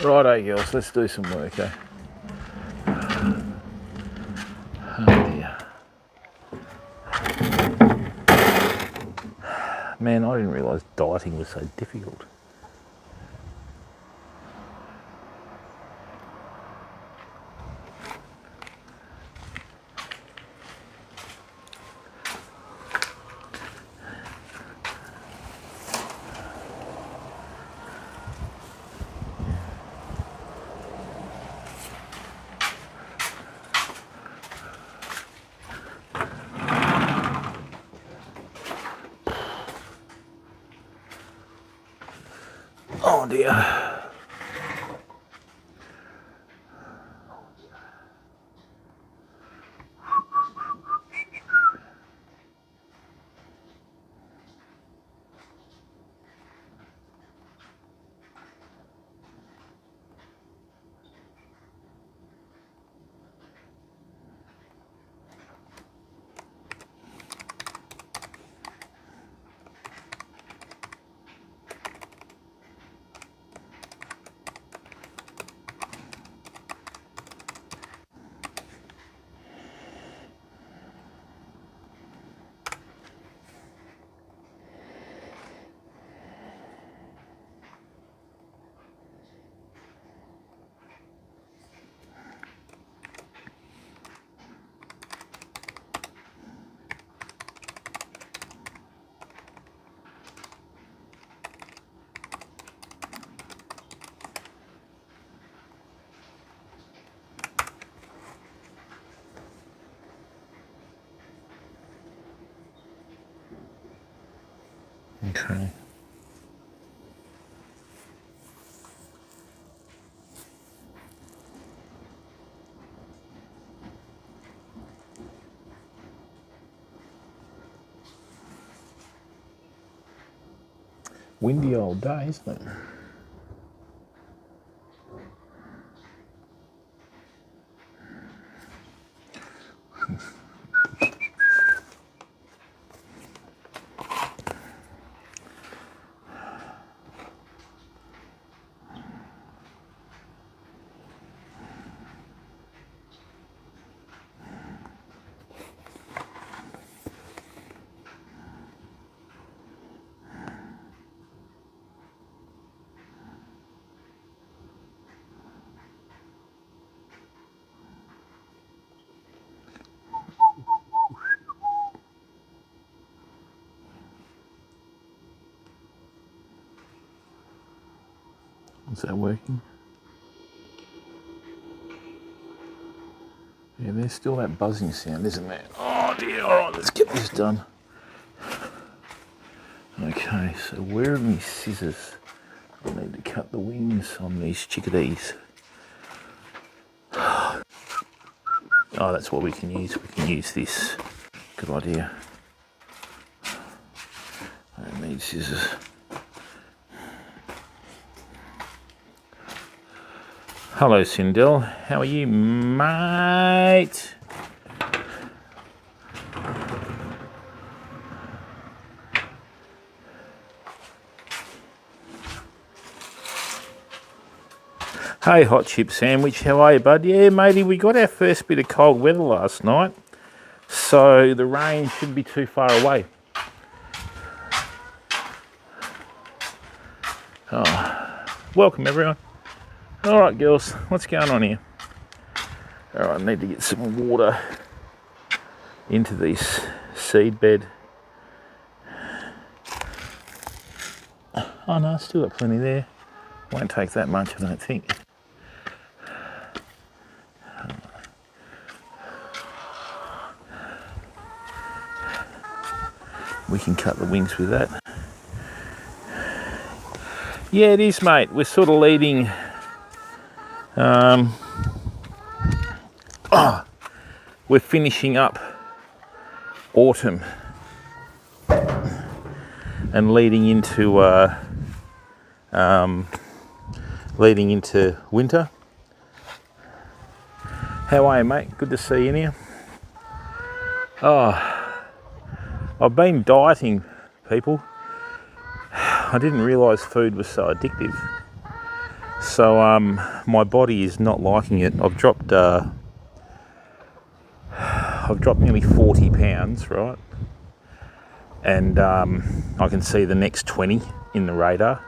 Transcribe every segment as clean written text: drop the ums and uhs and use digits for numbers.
Righto, girls, let's do some work, eh? Oh dear. Man, I didn't realise dieting was so difficult. Oh dear. Okay. Windy old day, isn't it? Is that working? Yeah, there's still that buzzing sound, isn't there? Oh dear, alright, let's get this done. Okay, so where are my scissors? I need to cut the wings on these chickadees. Oh, that's what we can use. We can use this. Good idea. I need scissors. Hello, Sindel. How are you, mate? Hey, Hot Chip Sandwich. How are you, bud? Yeah, matey, we got our first bit of cold weather last night, so the rain shouldn't be too far away. Oh, welcome, everyone. All right, girls, what's going on here? All right, I need to get some water into this seed bed. Oh no, still got plenty there. Won't take that much, I don't think. We can cut the wings with that. Yeah, it is, mate. We're sort of leading. We're finishing up autumn and leading into winter. How are you, mate? Good to see you in here. Oh, I've been dieting, people. I didn't realise food was so addictive. So my body is not liking it. I've dropped nearly 40 pounds, right? And I can see the next 20 in the radar.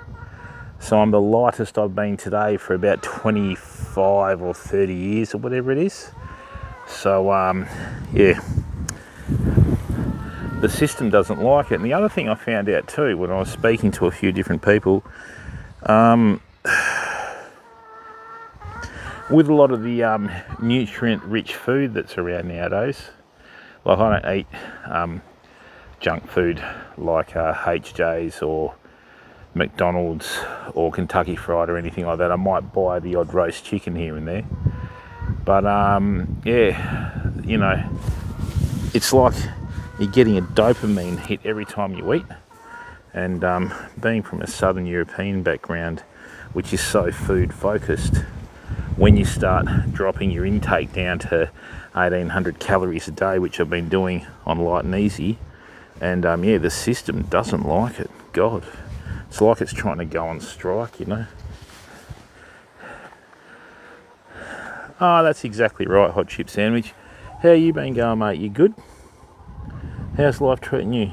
So I'm the lightest I've been today for about 25 or 30 years or whatever it is. So yeah, the system doesn't like it. And the other thing I found out too when I was speaking to a few different people, with a lot of the nutrient-rich food that's around nowadays, like I don't eat junk food like HJ's or McDonald's or Kentucky Fried or anything like that. I might buy the odd roast chicken here and there. But yeah, you know, it's like you're getting a dopamine hit every time you eat. And being from a Southern European background, which is so food focused, when you start dropping your intake down to 1800 calories a day, which I've been doing on light and easy, and yeah, the system doesn't like it. God, it's like it's trying to go on strike, you know. Oh, that's exactly right, Hot Chip Sandwich. How you been going, mate? You good? How's life treating you?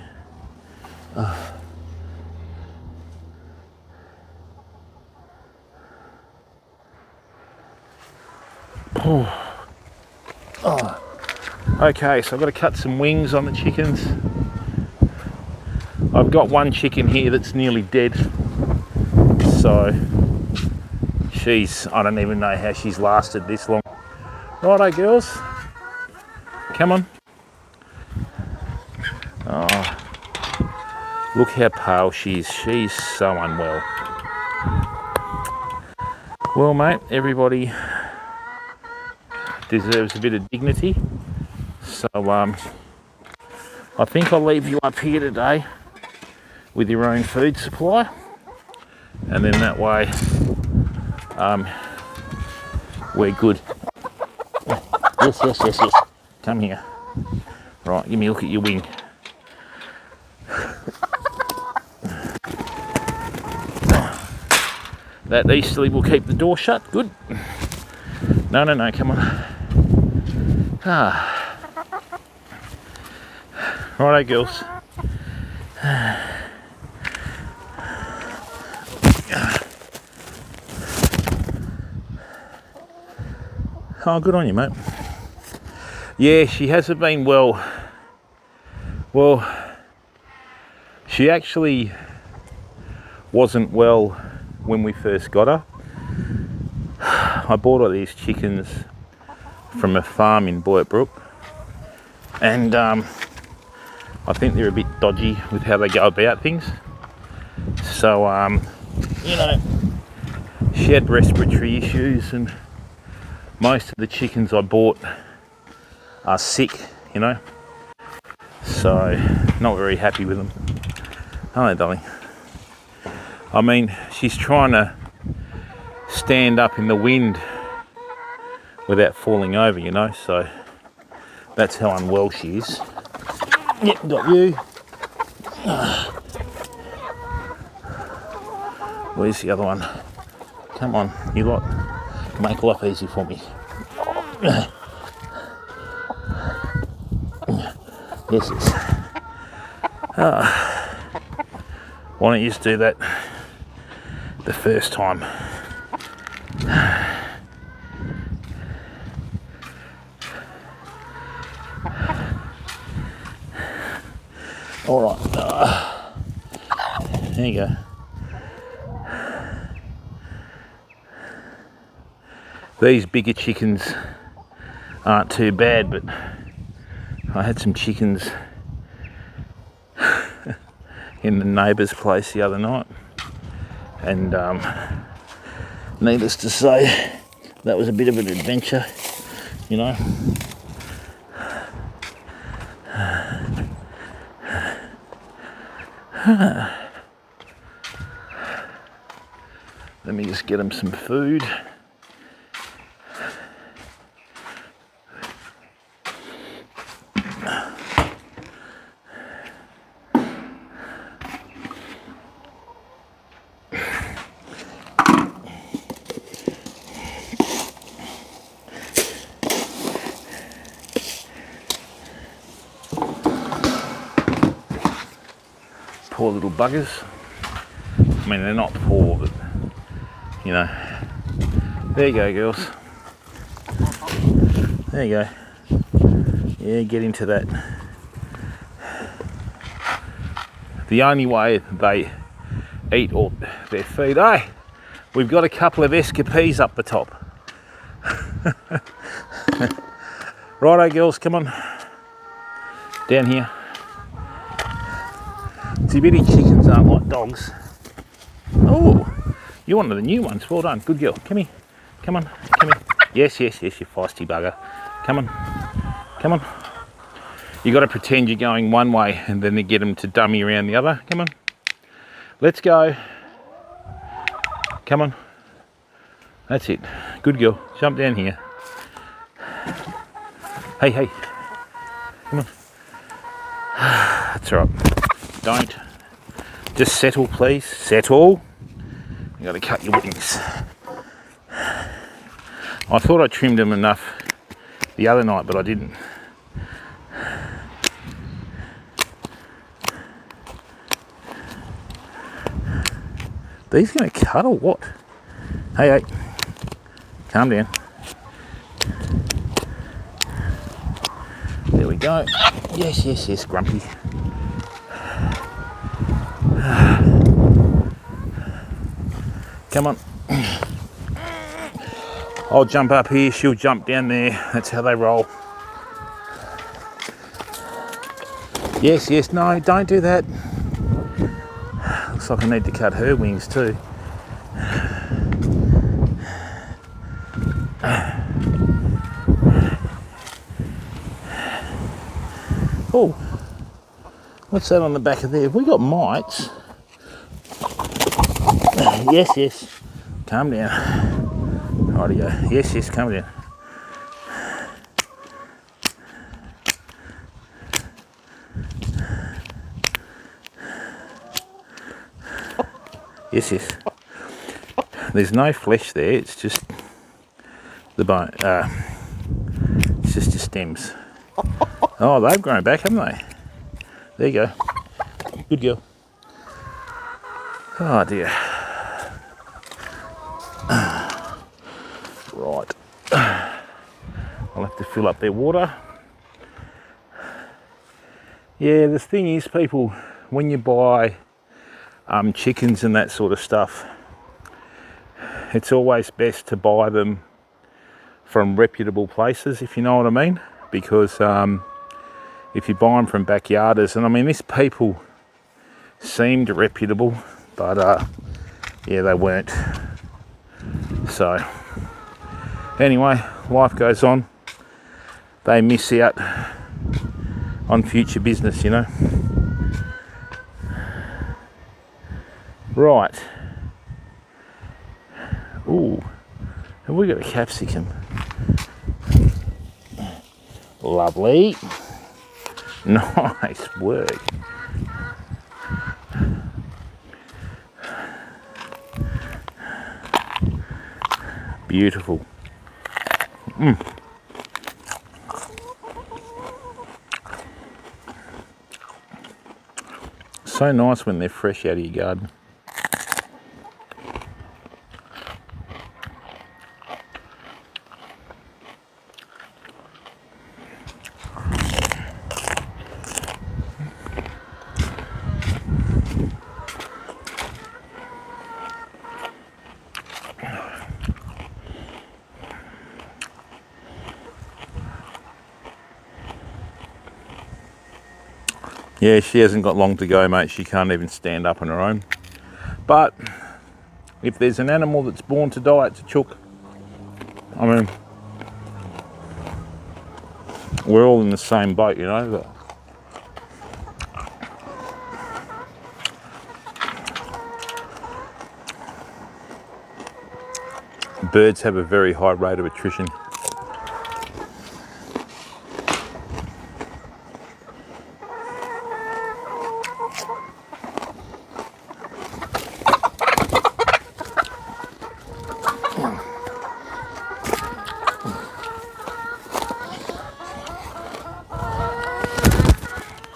Okay, so I've got to cut some wings on the chickens. I've got one chicken here that's nearly dead. So I don't even know how she's lasted this long. Righto, girls. Come on. Oh, look how pale she is. She's so unwell. Well, mate, everybody deserves a bit of dignity. So I think I'll leave you up here today with your own food supply. And then that way we're good. Yes. Come here. Right, give me a look at your wing. That easterly will keep the door shut. Good. No, come on. Righto, girls. Oh, good on you, mate. Yeah, she hasn't been well. Well, she actually wasn't well when we first got her. I bought her these chickens from a farm in Boyatbrook, and I think they're a bit dodgy with how they go about things. So, you know, she had respiratory issues, and most of the chickens I bought are sick, you know. So, not very happy with them. Hello, darling. I mean, she's trying to stand up in the wind without falling over, you know, so that's how unwell she is. Yep, got you. Where's the other one? Come on, you lot, make life easy for me. Yes. Why don't you just do that the first time? All right. There you go. These bigger chickens aren't too bad, but I had some chickens in the neighbour's place the other night, and needless to say, that was a bit of an adventure, you know. Let me just get them some food. Poor little buggers. I mean, they're not poor, but, you know. There you go, girls. There you go. Yeah, get into that. The only way they eat all their food. Hey, we've got a couple of escapees up the top. Righto, girls, come on. Down here. See, bitty chickens aren't like dogs. Oh, you're one of the new ones. Well done. Good girl. Come here. Come on. Come here. Yes, yes, yes, you feisty bugger. Come on. Come on. You got to pretend you're going one way and then they get them to dummy around the other. Come on. Let's go. Come on. That's it. Good girl. Jump down here. Hey, hey. Come on. That's all right. Don't. Just settle, please. Settle. You got to cut your wings. I thought I trimmed them enough the other night, but I didn't. These going to cut or what? Hey, hey. Calm down. There we go. Yes, yes, yes, Grumpy. Come on. I'll jump up here, she'll jump down there. That's how they roll. Yes, yes, no, don't do that. Looks like I need to cut her wings too. Oh, what's that on the back of there? Have we got mites? Yes, yes. Calm down. Rightio. Yes, yes, calm down. Yes, yes. There's no flesh there, it's just the bone. It's just your stems. Oh, they've grown back, haven't they? There you go. Good girl. Oh dear. Right. I'll have to fill up their water. Yeah, the thing is, people, when you buy chickens and that sort of stuff, it's always best to buy them from reputable places, if you know what I mean, because if you buy them from backyarders, and I mean, these people seemed reputable, but yeah, they weren't. So anyway, life goes on. They miss out on future business, you know. Right. Ooh, have we got a capsicum? Lovely. Nice work. Beautiful. So nice when they're fresh out of your garden. Yeah, she hasn't got long to go, mate. She can't even stand up on her own. But if there's an animal that's born to die, it's a chook. I mean, we're all in the same boat, you know. But birds have a very high rate of attrition.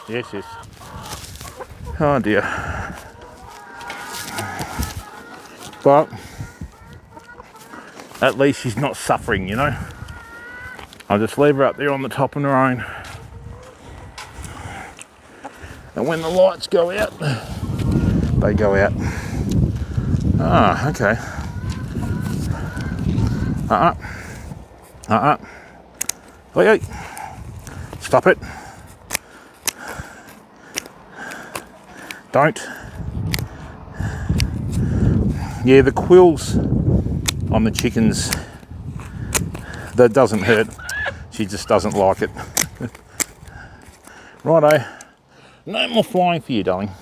Yes, yes. Oh dear. But at least she's not suffering, you know. I'll just leave her up there on the top on her own. And when the lights go out, they go out. Ah, okay. Oi, stop it. Don't. Yeah, the quills on the chickens, that doesn't hurt. She just doesn't like it. Righto. No more flying for you, darling.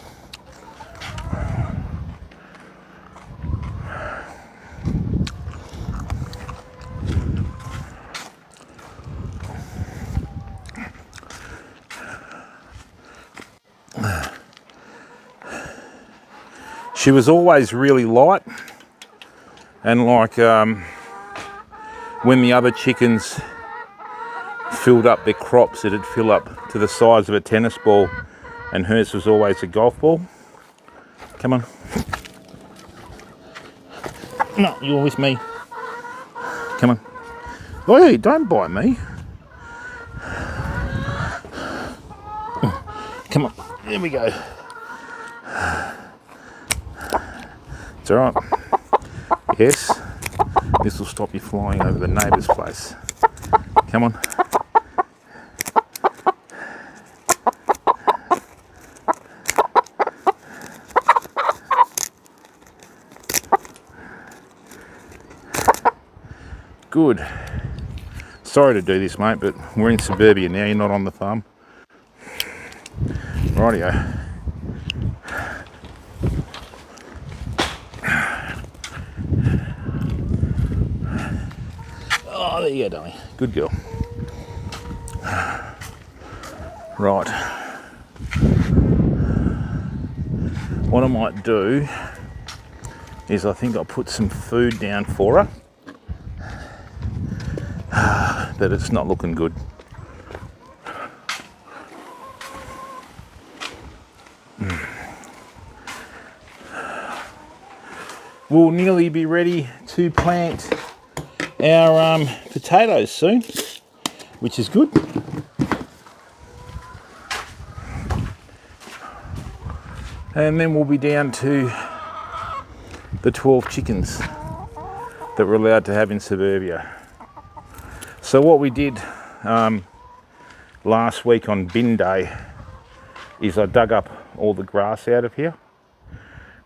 She was always really light, and like when the other chickens filled up their crops, it'd fill up to the size of a tennis ball, and hers was always a golf ball. Come on. No, you're with me. Come on. Oi, don't bite me. Come on. There we go. It's all right. Yes. This will stop you flying over the neighbour's place. Come on. Good. Sorry to do this, mate, but we're in suburbia now. You're not on the farm. Rightio. Oh, there you go, darling. Good girl. Right. What I might do is I think I'll put some food down for her. But it's not looking good. We'll nearly be ready to plant our potatoes soon, which is good. And then we'll be down to the 12 chickens that we're allowed to have in suburbia. So what we did last week on bin day is I dug up all the grass out of here,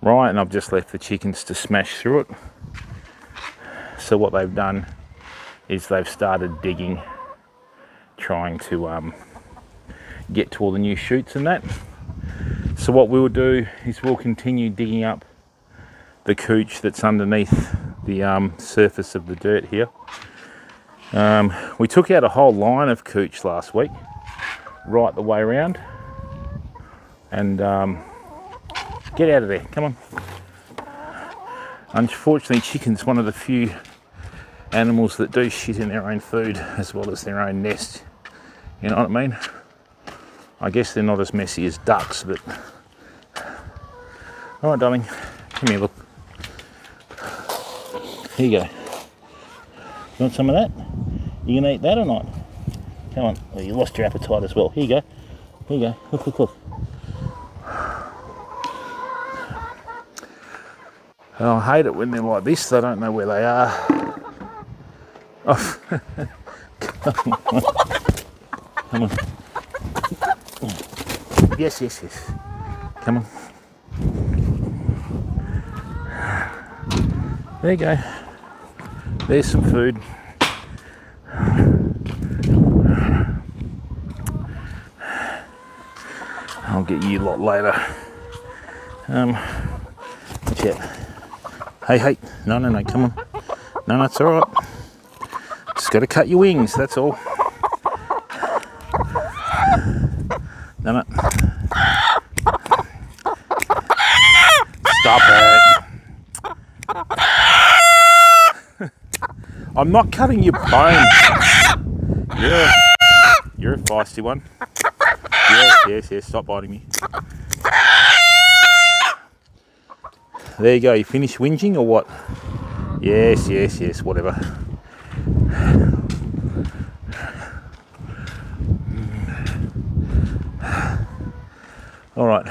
right, and I've just left the chickens to smash through it. So what they've done is they've started digging, trying to get to all the new shoots and that. So what we'll do is we'll continue digging up the cooch that's underneath the surface of the dirt here. We took out a whole line of cooch last week, right the way around, and get out of there, come on. Unfortunately, chicken's one of the few animals that do shit in their own food as well as their own nest, you know what I mean? I guess they're not as messy as ducks, but... Alright, darling, come here, look. Here you go. You want some of that? You gonna eat that or not? Come on. Well, you lost your appetite as well. Here you go. Here you go. Look, look, look. I hate it when they're like this. They don't know where they are. Oh. Come on. Come on. Yes, yes, yes. Come on. There you go. There's some food. I'll get you a lot later. Watch out. Hey, hey. No, no, no, come on. No, that's all right. Just got to cut your wings, that's all. No, no. Stop it. I'm not cutting your bones. You're a feisty one. Yes, yes, yes. Stop biting me. There you go. You finished whinging or what? Yes, yes, yes, whatever. All right.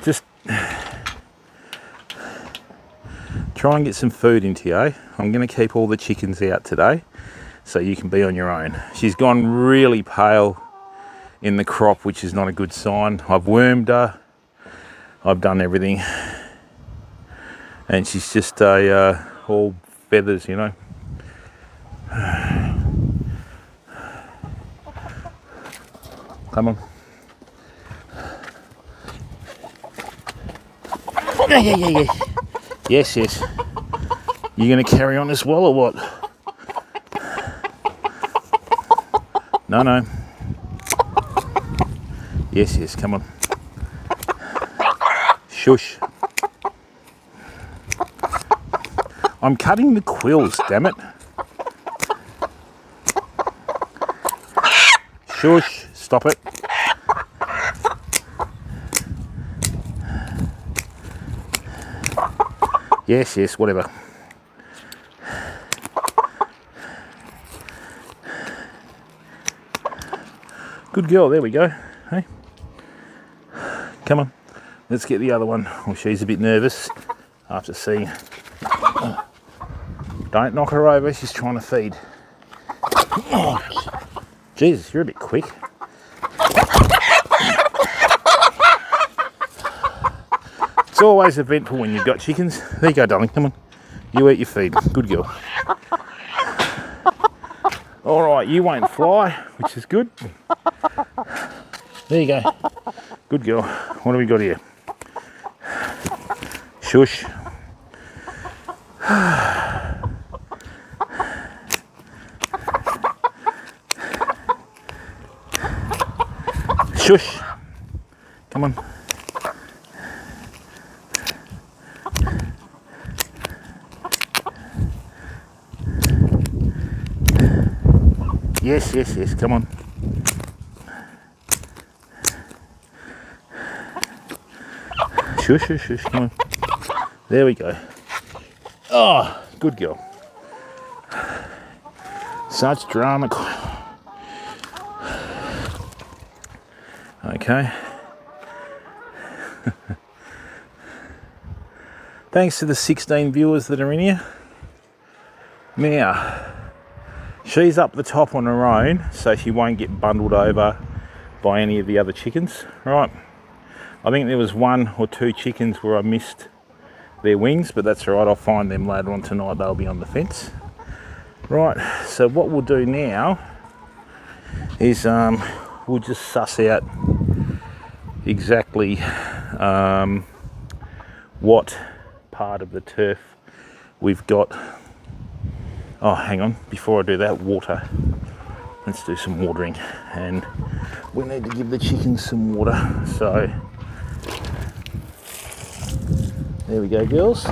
Just try and get some food into you. I'm going to keep all the chickens out today so you can be on your own. She's gone really pale in the crop, which is not a good sign. I've wormed her. I've done everything. And she's just all feathers, you know. Come on. Yeah, yeah, yeah, yeah. Yes, yes. You going to carry on as well or what? No, no. Yes, yes, come on. Shush. I'm cutting the quills, damn it. Shush, stop it. Yes, yes, whatever. Good girl, there we go. Hey, come on, let's get the other one. Well, she's a bit nervous after seeing. Don't knock her over, she's trying to feed. Oh, Jesus, you're a bit quick. It's always eventful when you've got chickens. There you go, darling, come on. You eat your feed, good girl. All right, you won't fly, which is good. There you go. Good girl. What do we got here? Shush. Shush. Come on. Yes, yes, yes, come on. Shush, shush, shush, come on. There we go. Oh, good girl. Such drama. Okay. Thanks to the 16 viewers that are in here. Now, she's up the top on her own, so she won't get bundled over by any of the other chickens, right? I think there was 1 or 2 chickens where I missed their wings, but that's all right. I'll find them later on tonight. They'll be on the fence. Right, so what we'll do now is we'll just suss out exactly what part of the turf we've got. Oh, hang on, before I do that, water. Let's do some watering, and we need to give the chickens some water. So there we go, girls.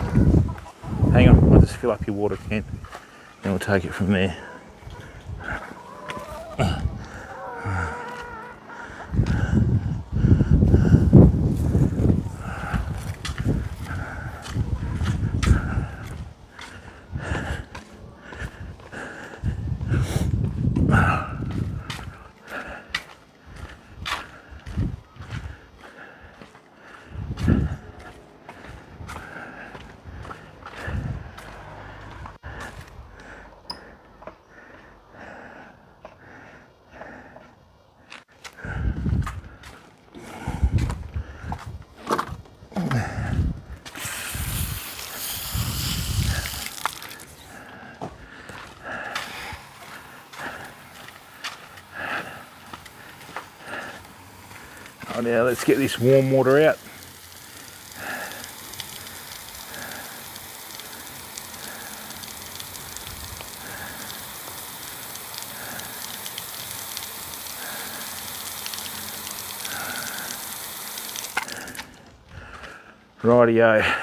Hang on, I'll just fill up your water can, and we'll take it from there. Oh, now let's get this warm water out. Rightio.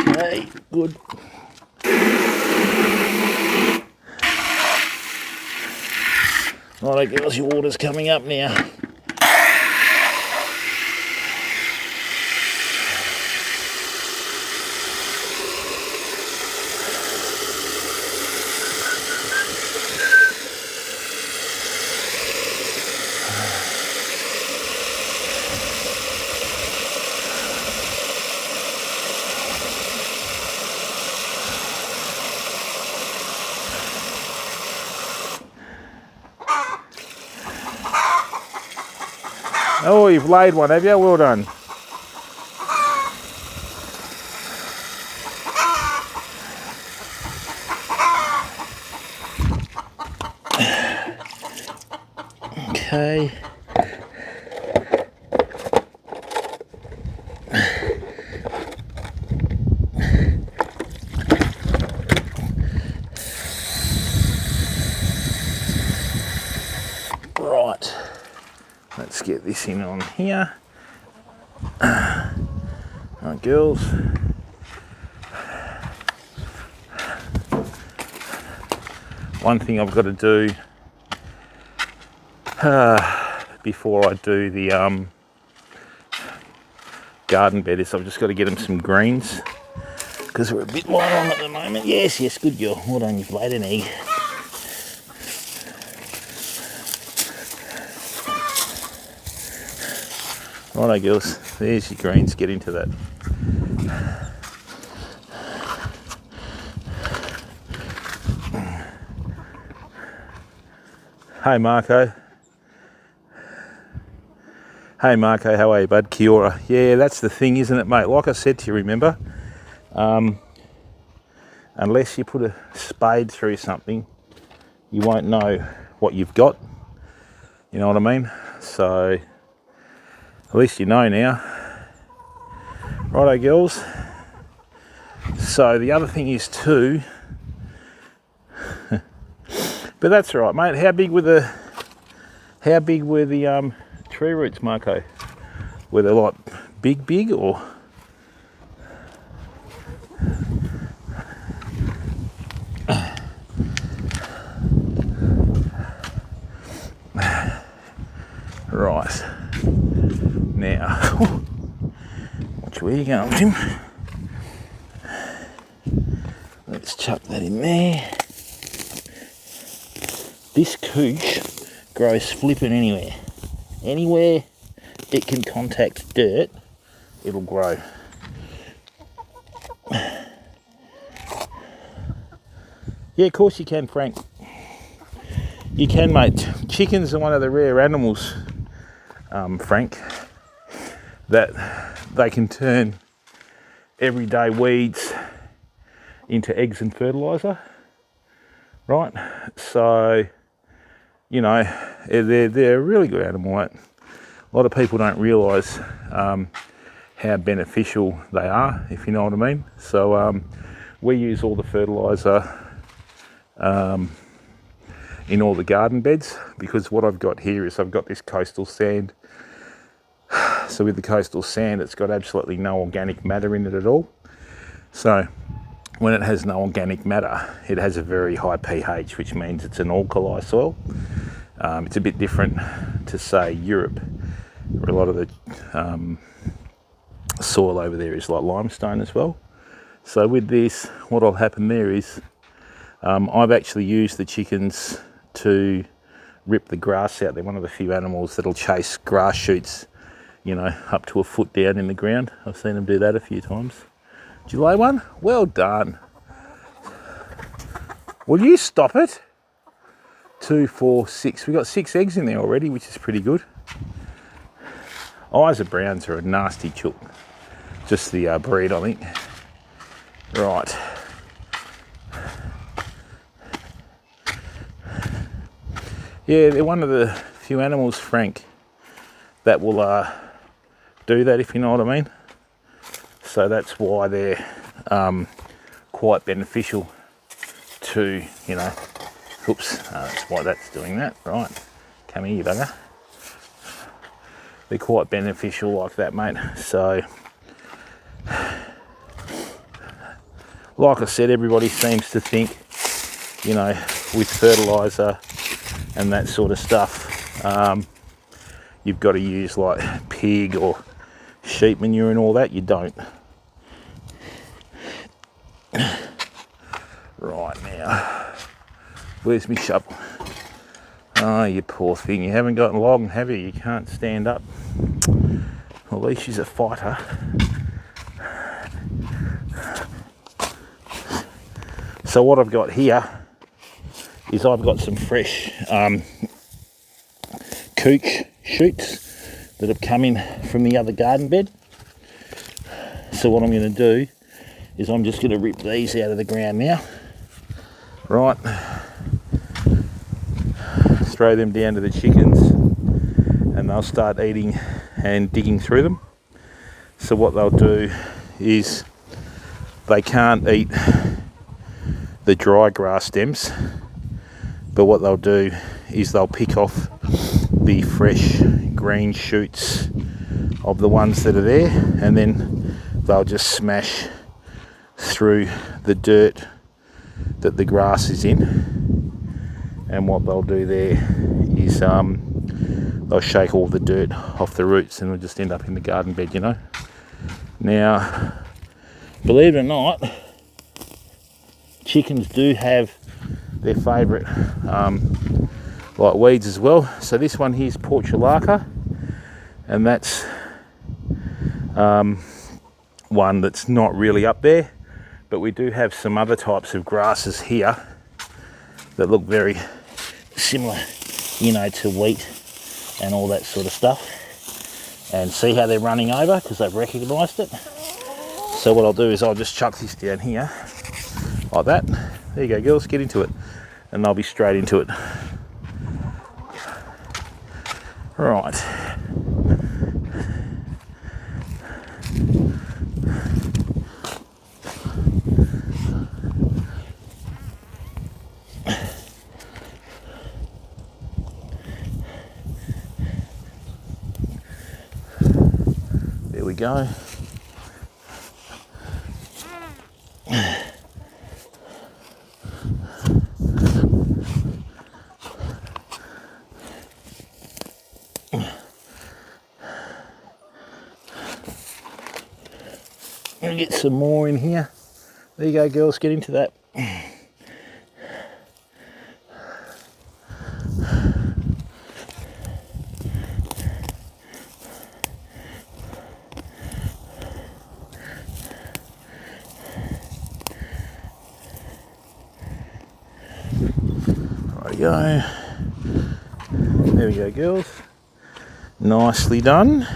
Okay, good. Righto girls, your water's coming up now. Oh, you've laid one, have you? Well done. Okay. Right. Let's get this in on here. Right, girls. One thing I've got to do before I do the garden bed is I've just got to get them some greens because we're a bit light on at the moment. Yes, yes, good girl. Well done, you've laid an egg. Righto girls, there's your greens, get into that. Hey Marco. Hey Marco, how are you bud? Kia ora. Yeah, that's the thing, isn't it mate? Like I said to you, remember, unless you put a spade through something, you won't know what you've got. You know what I mean? So at least you know now. Righto girls. So the other thing is too, but that's all right mate. How big were the tree roots, Marco? Were they like big or? Right. Now, watch where you're going, Tim. Let's chuck that in there. This couch grows flipping anywhere. Anywhere it can contact dirt, it'll grow. Yeah, of course you can, Frank. You can, mate. Chickens are one of the rare animals, Frank, that they can turn everyday weeds into eggs and fertiliser, right? So, you know, they're a really good animal, mate. A lot of people don't realise how beneficial they are, if you know what I mean. So we use all the fertiliser in all the garden beds, because what I've got here is I've got this coastal sand. So with the coastal sand, it's got absolutely no organic matter in it at all. So when it has no organic matter, it has a very high pH, which means it's an alkali soil. It's a bit different to, say, Europe, where a lot of the soil over there is like limestone as well. So with this, what'll happen there is I've actually used the chickens to rip the grass out. They're one of the few animals that'll chase grass shoots, you know, up to a foot down in the ground. I've seen them do that a few times. Did you lay one? Well done. Will you stop it? 2, 4, 6. We've got 6 eggs in there already, which is pretty good. Eyes of Browns are a nasty chook. Just the breed, I think. Right. Yeah, they're one of the few animals, Frank, that will do that, if you know what I mean. So that's why they're quite beneficial to, you know, oops, that's why that's doing that. Right, come here, you bugger. They're quite beneficial like that, mate. So, like I said, everybody seems to think, you know, with fertiliser and that sort of stuff. You've got to use like pig or sheep manure and all that. You don't. Right, now, where's my shovel? Oh, you poor thing, you haven't got long, have you? You can't stand up. Well, at least she's a fighter. So what I've got here is I've got some fresh couch shoots that have come in from the other garden bed. So what I'm going to do is I'm just going to rip these out of the ground now. Right, throw them down to the chickens and they'll start eating and digging through them. So what they'll do is they can't eat the dry grass stems, but what they'll do is they'll pick off the fresh green shoots of the ones that are there, and then they'll just smash through the dirt that the grass is in. And what they'll do there is they'll shake all the dirt off the roots and they'll just end up in the garden bed, you know. Now, believe it or not, chickens do have their favourite like weeds as well. So this one here is portulaca, and that's one that's not really up there, but we do have some other types of grasses here that look very similar, you know, to wheat and all that sort of stuff. And see how they're running over because they've recognised it. So what I'll do is I'll just chuck this down here like that. There you go, girls, get into it, and I'll be straight into it. Right. There we go. Gonna get some more in here. There you go, girls, get into that. Go. There we go, girls. Nicely done.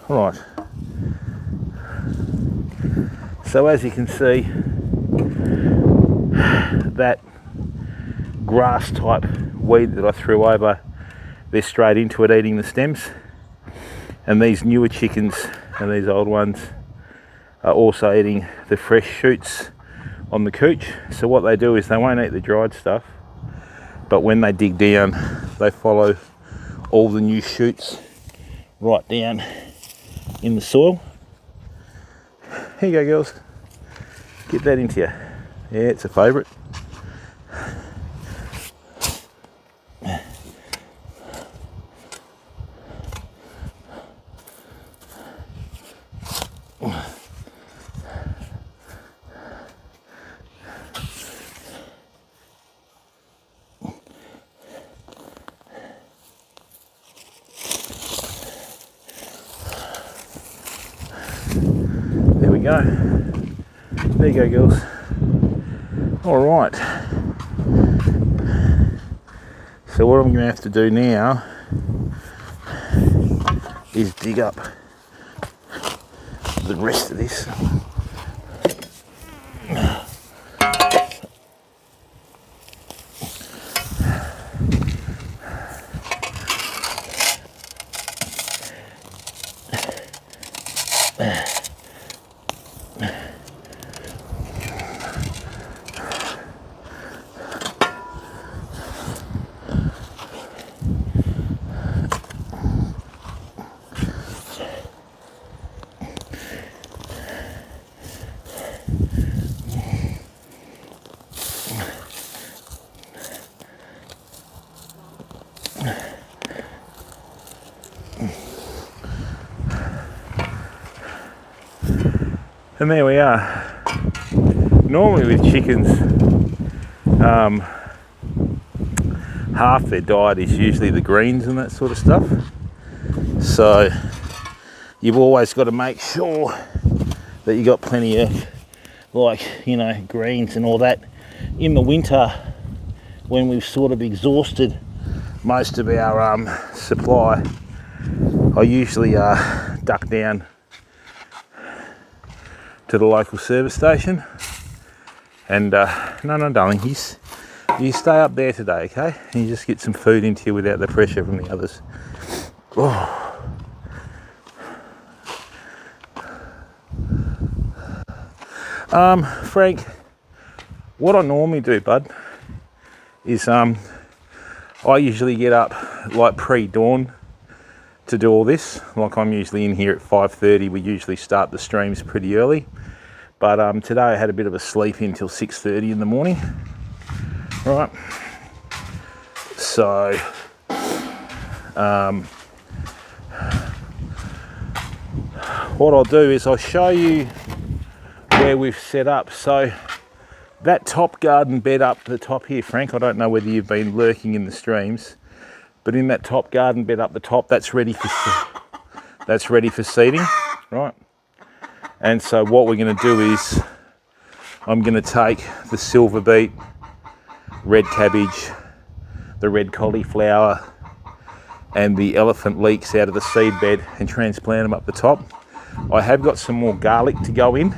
Right, so as you can see, that grass type weed that I threw over, they're straight into it eating the stems, and these newer chickens and these old ones are also eating the fresh shoots on the cooch. So what they do is they won't eat the dried stuff, but when they dig down they follow all the new shoots right down in the soil. Here you go, girls, get that into you. Yeah, it's a favourite. There we go. There you go, girls. All right. So what I'm going to have to do now is dig up the rest of this. And there we are. Normally with chickens, half their diet is usually the greens and that sort of stuff. So you've always got to make sure that you got plenty of, like, you know, greens and all that. In the winter, when we've sort of exhausted most of our supply, I usually duck down to the local service station and no darling, you stay up there today, okay, and you just get some food into you without the pressure from the others. Oh. Frank, what I normally do, bud, is I usually get up like pre-dawn to do all this. Like, I'm usually in here at 5:30. We usually start the streams pretty early, but today I had a bit of a sleep in till 6:30 in the morning. Right, so what I'll do is I'll show you where we've set up. So that top garden bed up the top here, Frank, I don't know whether you've been lurking in the streams, but in that top garden bed up the top, that's ready for seeding, right? And so what we're going to do is I'm going to take the silver beet, red cabbage, the red cauliflower, and the elephant leeks out of the seed bed and transplant them up the top. I have got some more garlic to go in.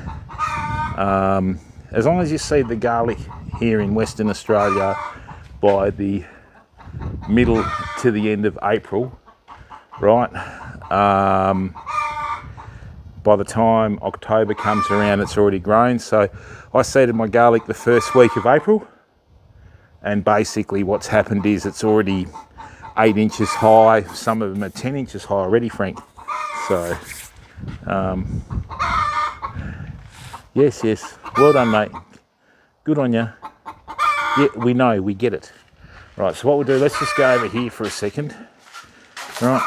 As long as you seed the garlic here in Western Australia by the middle to the end of April, right? By the time October comes around, it's already grown. So I seeded my garlic the first week of April, and basically what's happened is it's already 8 inches high. Some of them are 10 inches high already, Frank. So yes, well done, mate. Good on you. Yeah, we know, we get it. Right, so what we'll do, let's just go over here for a second. Right.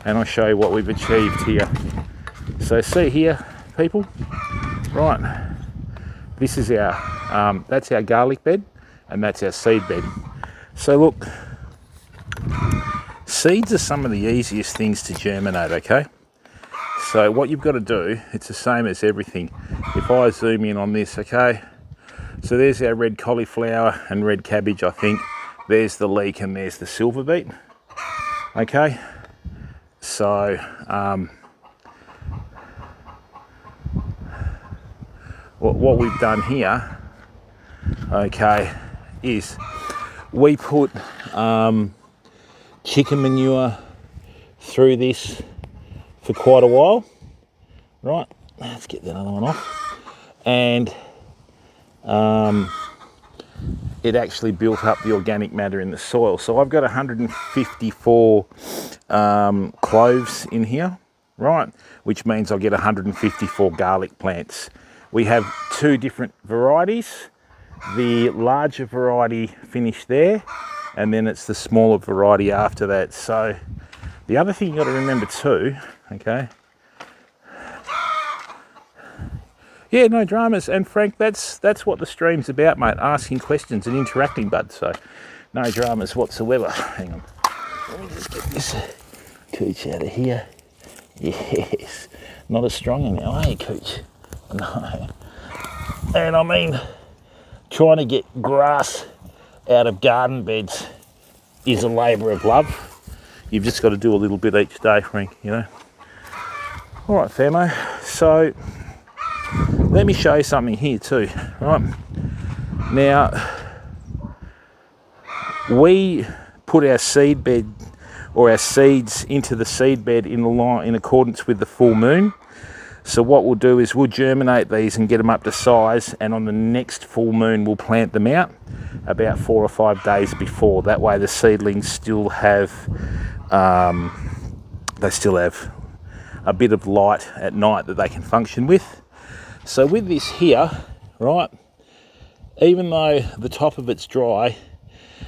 And I'll show you what we've achieved here. So see here, people, right, this is our, that's our garlic bed, and that's our seed bed. So look, seeds are some of the easiest things to germinate, okay? So what you've got to do, it's the same as everything. If I zoom in on this, okay, so there's our red cauliflower and red cabbage, I think. There's the leek and there's the silver beet, okay? So what we've done here, okay, is we put chicken manure through this for quite a while. Right, let's get that other one off. And it actually built up the organic matter in the soil. So I've got 154 cloves in here, right? Which means I'll get 154 garlic plants. We have 2 different varieties. The larger variety finished there, and then it's the smaller variety after that. So the other thing you got to remember too, okay? Yeah, no dramas. And Frank, that's what the stream's about, mate. Asking questions and interacting, bud. So no dramas whatsoever. Hang on. Let me just get this cooch out of here. Yes. Not as strong now, eh, cooch? No. And I mean, trying to get grass out of garden beds is a labour of love. You've just got to do a little bit each day, Frank, you know. All right, Famo. So let me show you something here too, right? Now, we put our seed bed or our seeds into the seed bed in accordance with the full moon. So what we'll do is we'll germinate these and get them up to size, and on the next full moon we'll plant them out about 4 or 5 days before. That way the seedlings still have a bit of light at night that they can function with. So with this here, right, even though the top of it's dry,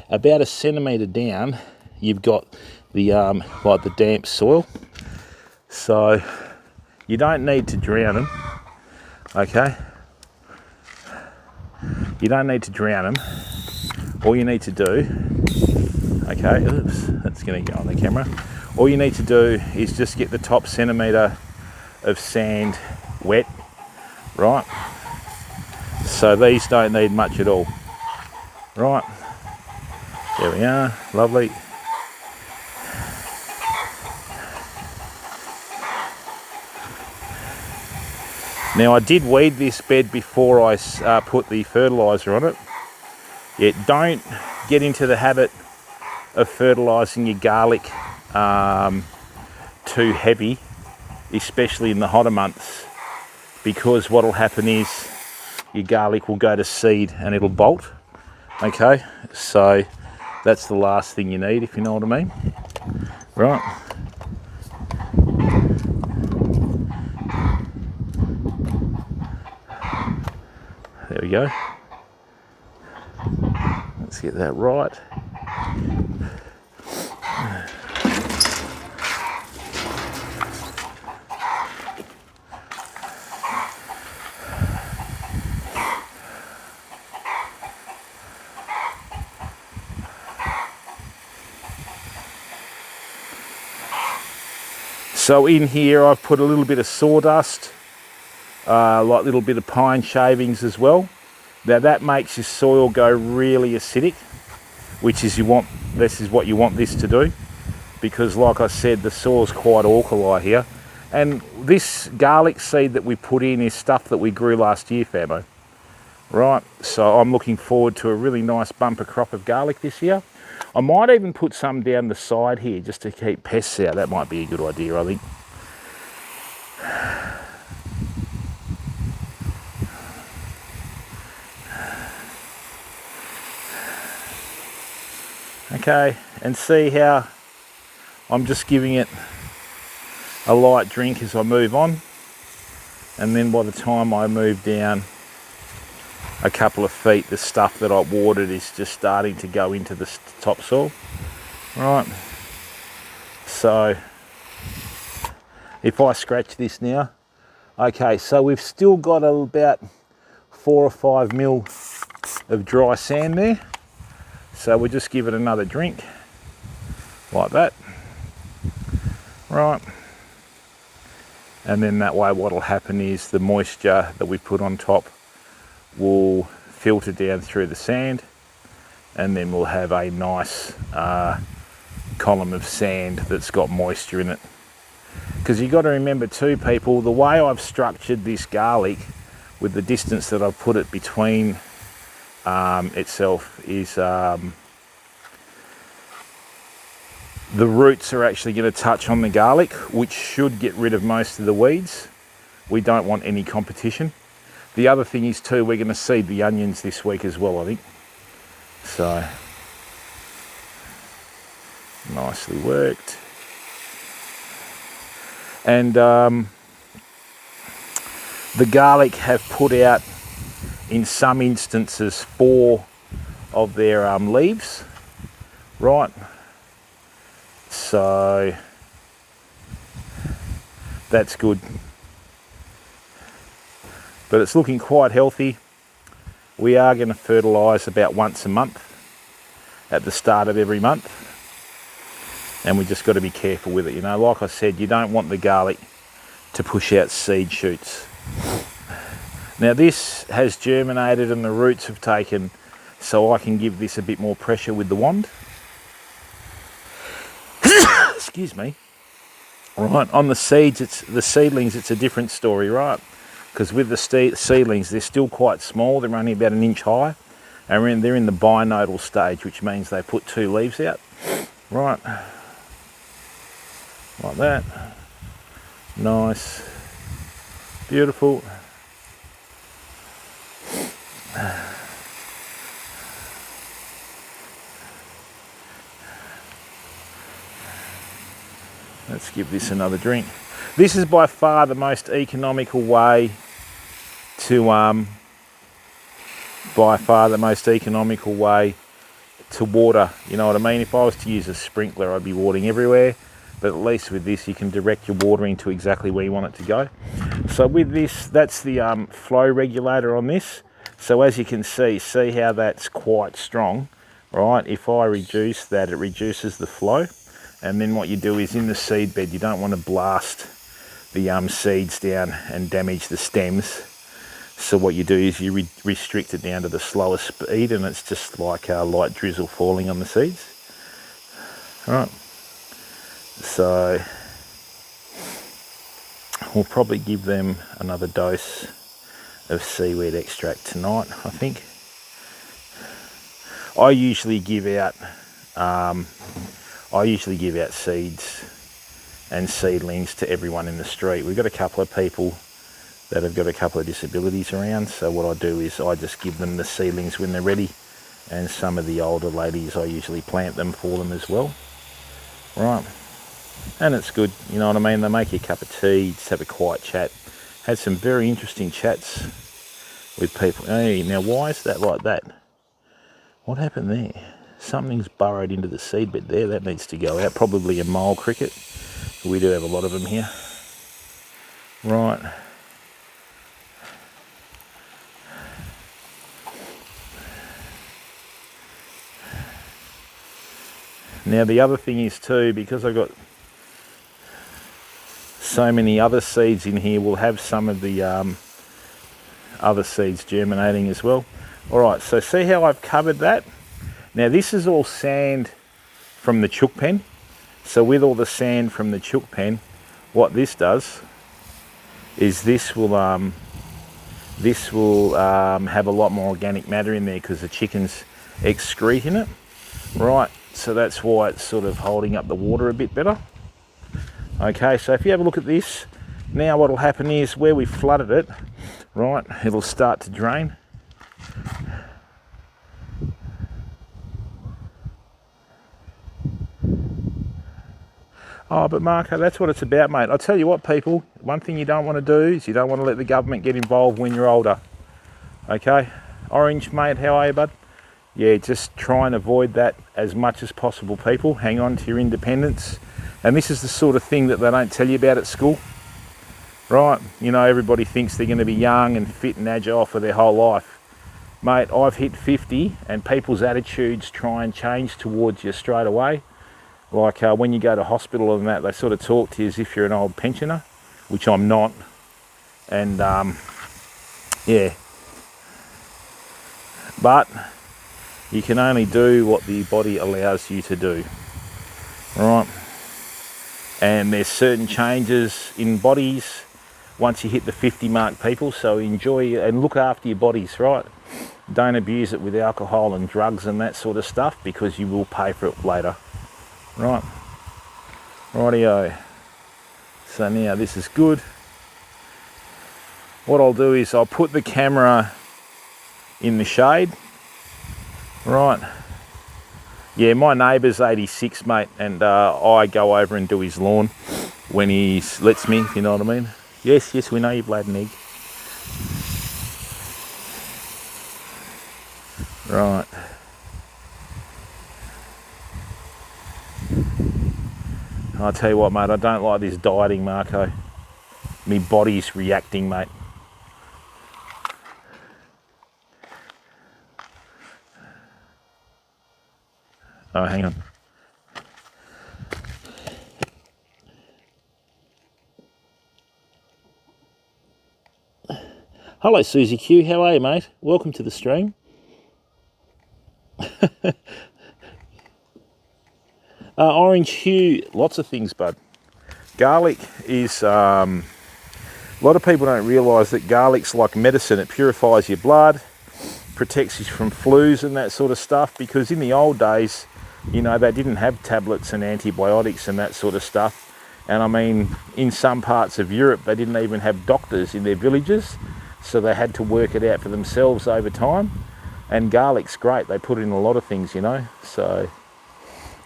about a centimetre down, you've got the like the damp soil. So you don't need to drown them, okay? You don't need to drown them. All you need to do, okay, oops, that's going to go on the camera. All you need to do is just get the top centimetre of sand wet, right? So these don't need much at all, right? There we are, lovely. Now I did weed this bed before I put the fertiliser on it. Yeah, don't get into the habit of fertilising your garlic too heavy, especially in the hotter months, because what will happen is your garlic will go to seed and it'll bolt. Okay, so that's the last thing you need, if you know what I mean. Right. There we go. Let's get that right. So in here I've put a little bit of sawdust, like a little bit of pine shavings as well. Now that makes your soil go really acidic, which is this is what you want this to do, because like I said, the soil's quite alkali here. And this garlic seed that we put in is stuff that we grew last year, Famo. Right, so I'm looking forward to a really nice bumper crop of garlic this year. I might even put some down the side here just to keep pests out. That might be a good idea, I think. Okay, and see how I'm just giving it a light drink as I move on. And then by the time I move down a couple of feet, the stuff that I watered is just starting to go into the topsoil. Right, so if I scratch this now, okay, so we've still got about 4 or 5 mil of dry sand there. So we'll just give it another drink, like that. Right, and then that way what'll happen is the moisture that we put on top will filter down through the sand, and then we'll have a nice column of sand that's got moisture in it. Because you've got to remember too, people, the way I've structured this garlic with the distance that I've put it between itself is the roots are actually going to touch on the garlic, which should get rid of most of the weeds. We don't want any competition. The other thing is too, we're going to seed the onions this week as well, I think. So, nicely worked. And the garlic have put out, in some instances, 4 of their leaves, right? So, that's good. But it's looking quite healthy. We are going to fertilise about once a month at the start of every month. And we just got to be careful with it. You know, like I said, you don't want the garlic to push out seed shoots. Now this has germinated and the roots have taken, so I can give this a bit more pressure with the wand. Excuse me. Right, on the seedlings, it's a different story, right? Because with the seedlings, they're still quite small. They're only about 1 inch high, and they're in the binodal stage, which means they put 2 leaves out. Right, like that. Nice, beautiful. Let's give this another drink. This is by far the most economical way to water, you know what I mean? If I was to use a sprinkler, I'd be watering everywhere, but at least with this you can direct your watering to exactly where you want it to go. So with this, that's the flow regulator on this. So as you can see how that's quite strong, right? If I reduce that, it reduces the flow. And then what you do is in the seed bed, you don't want to blast the seeds down and damage the stems. So what you do is you restrict it down to the slower speed, and it's just like a light drizzle falling on the seeds. All right. So we'll probably give them another dose of seaweed extract tonight, I think. I usually give out seeds and seedlings to everyone in the street. We've got a couple of people that have got a couple of disabilities around, so what I do is I just give them the seedlings when they're ready, and some of the older ladies I usually plant them for them as well. Right, and it's good, you know what I mean? They make you a cup of tea, just have a quiet chat. Had some very interesting chats with people. Hey, now why is that like that? What happened there? Something's burrowed into the seed bed there. That needs to go out. Probably a mole cricket. We do have a lot of them here. Right. Now the other thing is too, because I've got so many other seeds in here, we'll have some of the other seeds germinating as well. Alright, so see how I've covered that? Now this is all sand from the chook pen. So with all the sand from the chook pen, what this does is this will have a lot more organic matter in there because the chickens excrete in it. Right, so that's why it's sort of holding up the water a bit better. Okay, so if you have a look at this, now what will happen is where we flooded it, right, it'll start to drain. Oh, but Marco, that's what it's about, mate. I'll tell you what, people, one thing you don't want to do is you don't want to let the government get involved when you're older. Okay? Orange, mate, how are you, bud? Yeah, just try and avoid that as much as possible, people. Hang on to your independence. And this is the sort of thing that they don't tell you about at school. Right? You know, everybody thinks they're going to be young and fit and agile for their whole life. Mate, I've hit 50 and people's attitudes try and change towards you straight away. Like when you go to hospital and that, they sort of talk to you as if you're an old pensioner, which I'm not. And yeah. But you can only do what the body allows you to do. Right? And there's certain changes in bodies once you hit the 50 mark, people. So enjoy and look after your bodies, right? Don't abuse it with alcohol and drugs and that sort of stuff, because you will pay for it later. Right, rightio. So now this is good. What I'll do is I'll put the camera in the shade. Right. Yeah, my neighbour's 86, mate, and I go over and do his lawn when he lets me, if you know what I mean. Yes, we know you've laid an egg. Right. I'll tell you what, mate, I don't like this dieting, Marco. Me body's reacting, mate. Oh, hang on. Hello, Susie Q. How are you, mate? Welcome to the stream. Orange hue, lots of things, bud. Garlic is, a lot of people don't realise that garlic's like medicine. It purifies your blood, protects you from flus and that sort of stuff, because in the old days, you know, they didn't have tablets and antibiotics and that sort of stuff. And I mean, in some parts of Europe, they didn't even have doctors in their villages, so they had to work it out for themselves over time. And garlic's great. They put it in a lot of things, you know, so...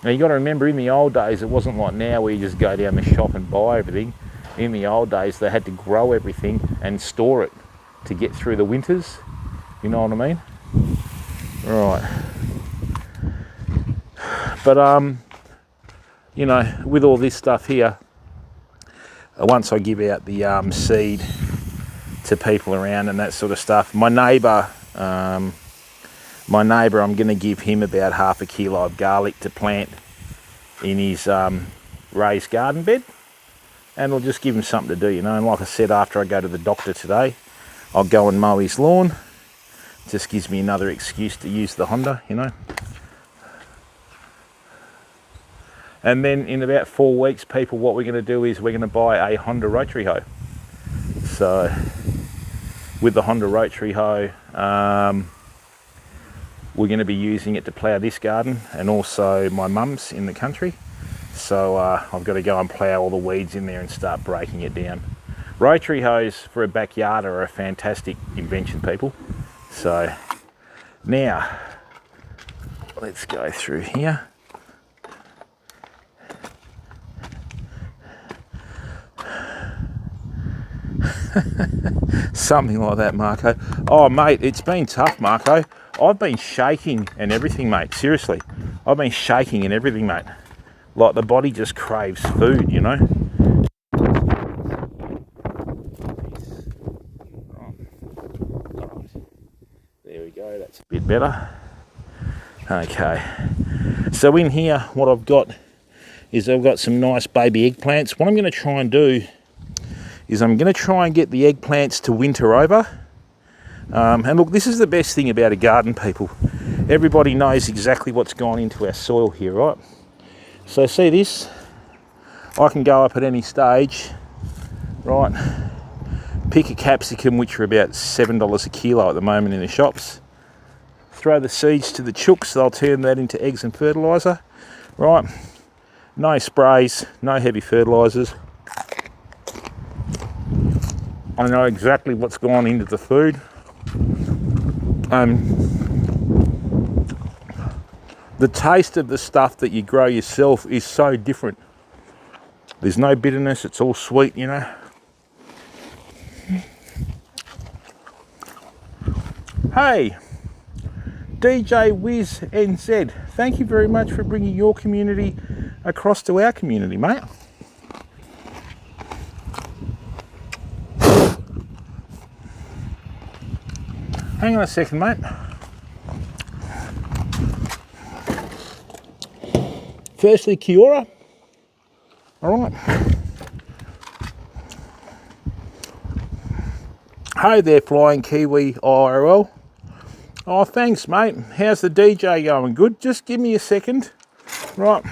Now you got to remember, in the old days, it wasn't like now where you just go down the shop and buy everything. in the old days they had to grow everything and store it to get through the winters. You know what I mean? Right. But you know, with all this stuff here, once I give out the seed to people around and that sort of stuff, my neighbour, I'm going to give him about half a kilo of garlic to plant in his raised garden bed, and I'll just give him something to do, you know. And like I said, after I go to the doctor today, I'll go and mow his lawn. Just gives me another excuse to use the Honda, you know. And then in about 4 weeks, people, what we're going to do is we're going to buy a Honda rotary hoe. So with the Honda rotary hoe, we're going to be using it to plough this garden and also my mum's in the country. So I've got to go and plough all the weeds in there and start breaking it down. Rotary hoes for a backyard are a fantastic invention, people. So now let's go through here. Something like that, Marco. Oh mate, it's been tough, Marco. I've been shaking and everything, mate. Seriously, I've been shaking and everything, mate. Like the body just craves food, you know. There we go, that's a bit better. Okay, so in here what I've got is I've got some nice baby eggplants. What I'm going to try and do is I'm going to try and get the eggplants to winter over. And look, this is the best thing about a garden, people. Everybody knows exactly what's gone into our soil here, right? So see this? I can go up at any stage, right? Pick a capsicum, which are about $7 a kilo at the moment in the shops. Throw the seeds to the chooks, they'll turn that into eggs and fertiliser, right? No sprays, no heavy fertilisers. I know exactly what's gone into the food. The taste of the stuff that you grow yourself is so different. There's no bitterness, it's all sweet, you know. Hey, DJ Wiz NZ, thank you very much for bringing your community across to our community, mate. Hang on a second, mate. Firstly, kia ora. All right. Hey there, Flying Kiwi IRL. Oh, thanks, mate. How's the DJ going? Good? Just give me a second. Right.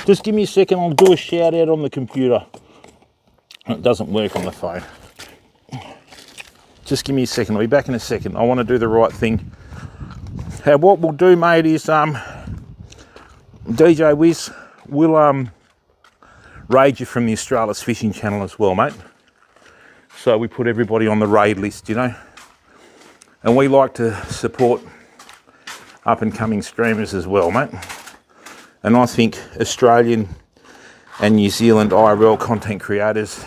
Just give me a second. I'll do a shout out on the computer. It doesn't work on the phone. Just give me a second. I'll be back in a second. I want to do the right thing. What we'll do, mate, is DJ Wiz will raid you from the Australis Fishing Channel as well, mate. So we put everybody on the raid list, you know. And we like to support up and coming streamers as well, mate. And I think Australian and New Zealand IRL content creators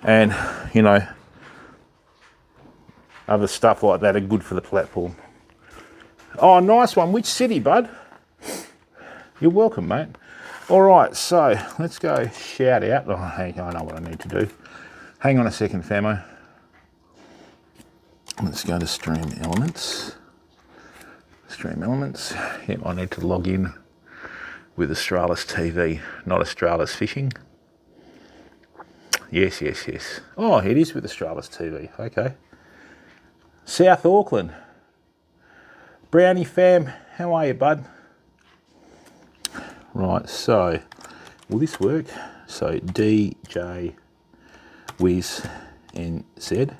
and, you know, other stuff like that are good for the platform. Oh, nice one. Which city, bud? You're welcome, mate. All right, so let's go shout out. Oh, hey, I know what I need to do. Hang on a second, famo. Let's go to Stream Elements. Stream Elements. Yep, I need to log in with Australis TV, not Australis Fishing. Yes, yes, yes. Oh, it is with Australis TV. Okay. South Auckland. Brownie fam, how are you, bud? Right, so will this work? So DJ Wiz NZ.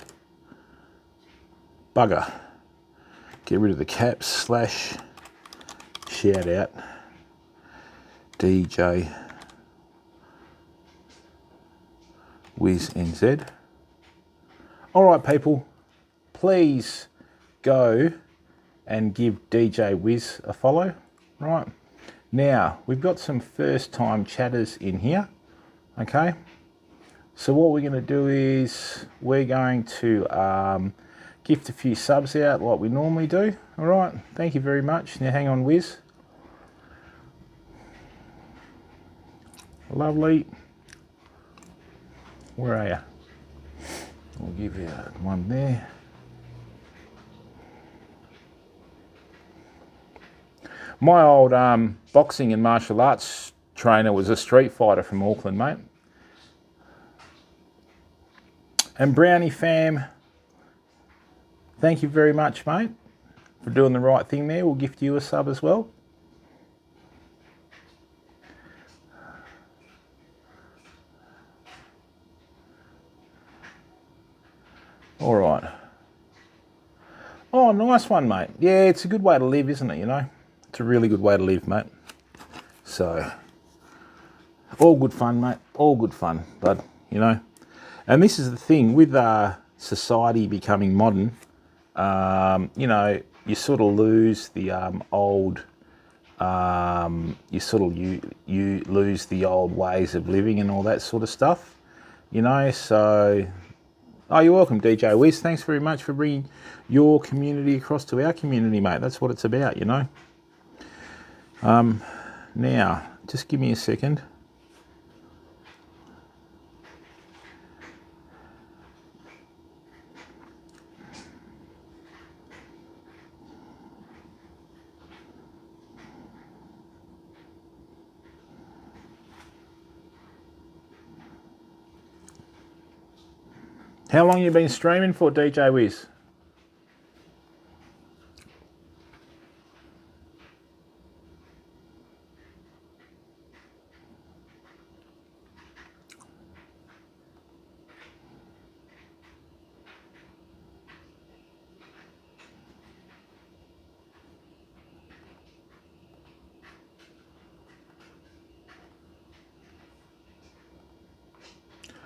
Bugger. Get rid of the caps, slash shout out DJ Wiz NZ. All right, people, please go and give DJ Wiz a follow. Right, now we've got some first time chatters in here. Okay, So what we're going to do is we're going to gift a few subs out like we normally do. All right, thank you very much. Now hang on, Wiz. Lovely. Where are you? I'll give you one there. My old boxing and martial arts trainer was a street fighter from Auckland, mate. And Brownie fam, thank you very much, mate, for doing the right thing there. We'll gift you a sub as well. All right. Oh, nice one, mate. Yeah, it's a good way to live, isn't it, you know? It's a really good way to live, mate. So, all good fun, mate. All good fun, bud, you know? And this is the thing, with society becoming modern, you know, you sort of lose the old, you lose the old ways of living and all that sort of stuff, you know? So, oh, you're welcome, DJ Wiz. Thanks very much for bringing your community across to our community, mate. That's what it's about, you know? Now, just give me a second. How long you been streaming for, DJ Wiz?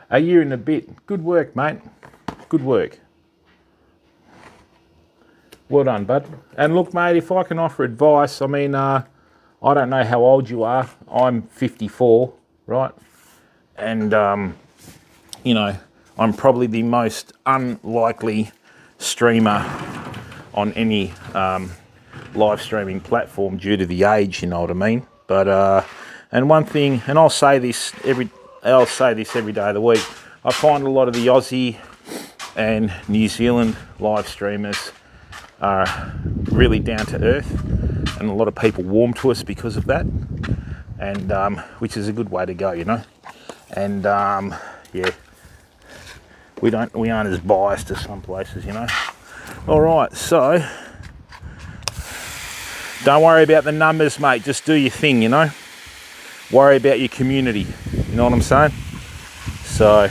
A year and a bit. Good work, mate. Good work. Well done, bud. And look, mate, if I can offer advice, I mean, I don't know how old you are. I'm 54, right? And, you know, I'm probably the most unlikely streamer on any live streaming platform due to the age, you know what I mean? But, and one thing, and I'll say this every day of the week, I find a lot of the Aussie and New Zealand live streamers are really down to earth, and a lot of people warm to us because of that, and which is a good way to go, you know. And yeah, we aren't as biased as some places, you know. All right, so don't worry about the numbers, mate. Just do your thing, you know. Worry about your community. You know what I'm saying? So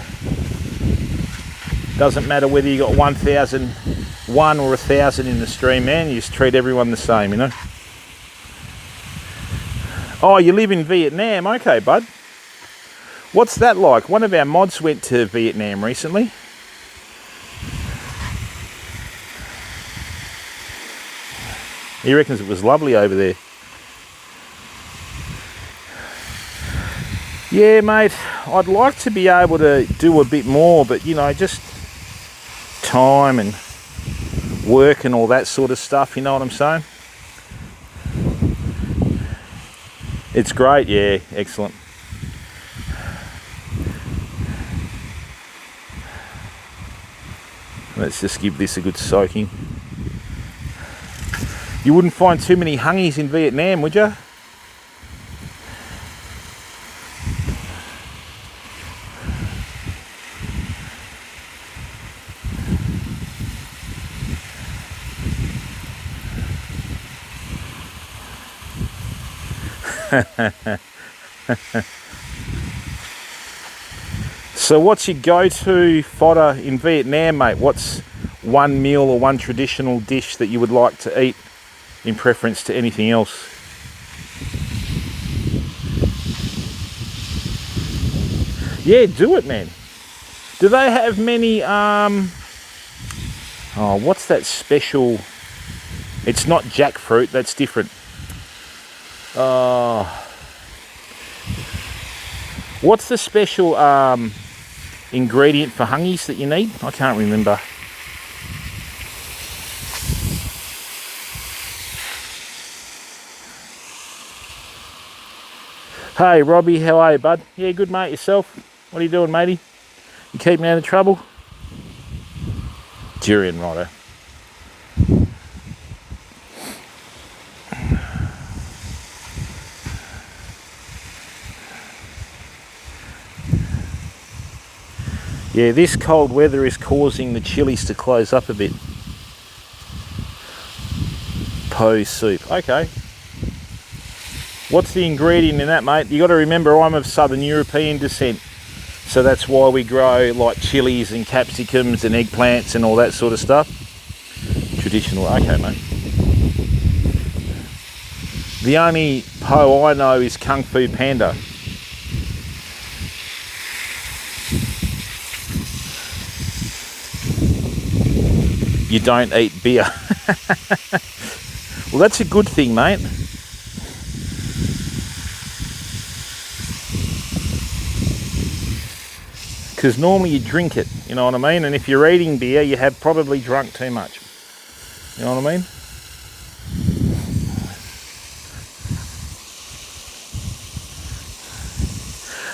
doesn't matter whether you got 1,001 or 1,000 in the stream, man. You just treat everyone the same, you know. Oh, you live in Vietnam? Okay, bud. What's that like? One of our mods went to Vietnam recently. He reckons it was lovely over there. Yeah, mate, I'd like to be able to do a bit more, but, you know, just time and work and all that sort of stuff, you know what I'm saying? It's great, yeah, excellent. Let's just give this a good soaking. You wouldn't find too many hungies in Vietnam, would you? So what's your go-to fodder in Vietnam, mate? What's one meal or one traditional dish that you would like to eat in preference to anything else? Yeah, do it, man. Do they have many, oh, what's that special? It's not jackfruit, that's different. What's the special ingredient for hungies that you need? I can't remember. Hey Robbie, how are you, bud? Yeah, good mate, yourself? What are you doing, matey? You keeping out of trouble? Durian, righto. Yeah, this cold weather is causing the chilies to close up a bit. Po soup, okay. What's the ingredient in that, mate? You got to remember I'm of Southern European descent, so that's why we grow like chilies and capsicums and eggplants and all that sort of stuff. Traditional, okay, mate. The only po I know is Kung Fu Panda. You don't eat beer. Well, that's a good thing, mate. Because normally you drink it, you know what I mean? And if you're eating beer, you have probably drunk too much. You know what I mean?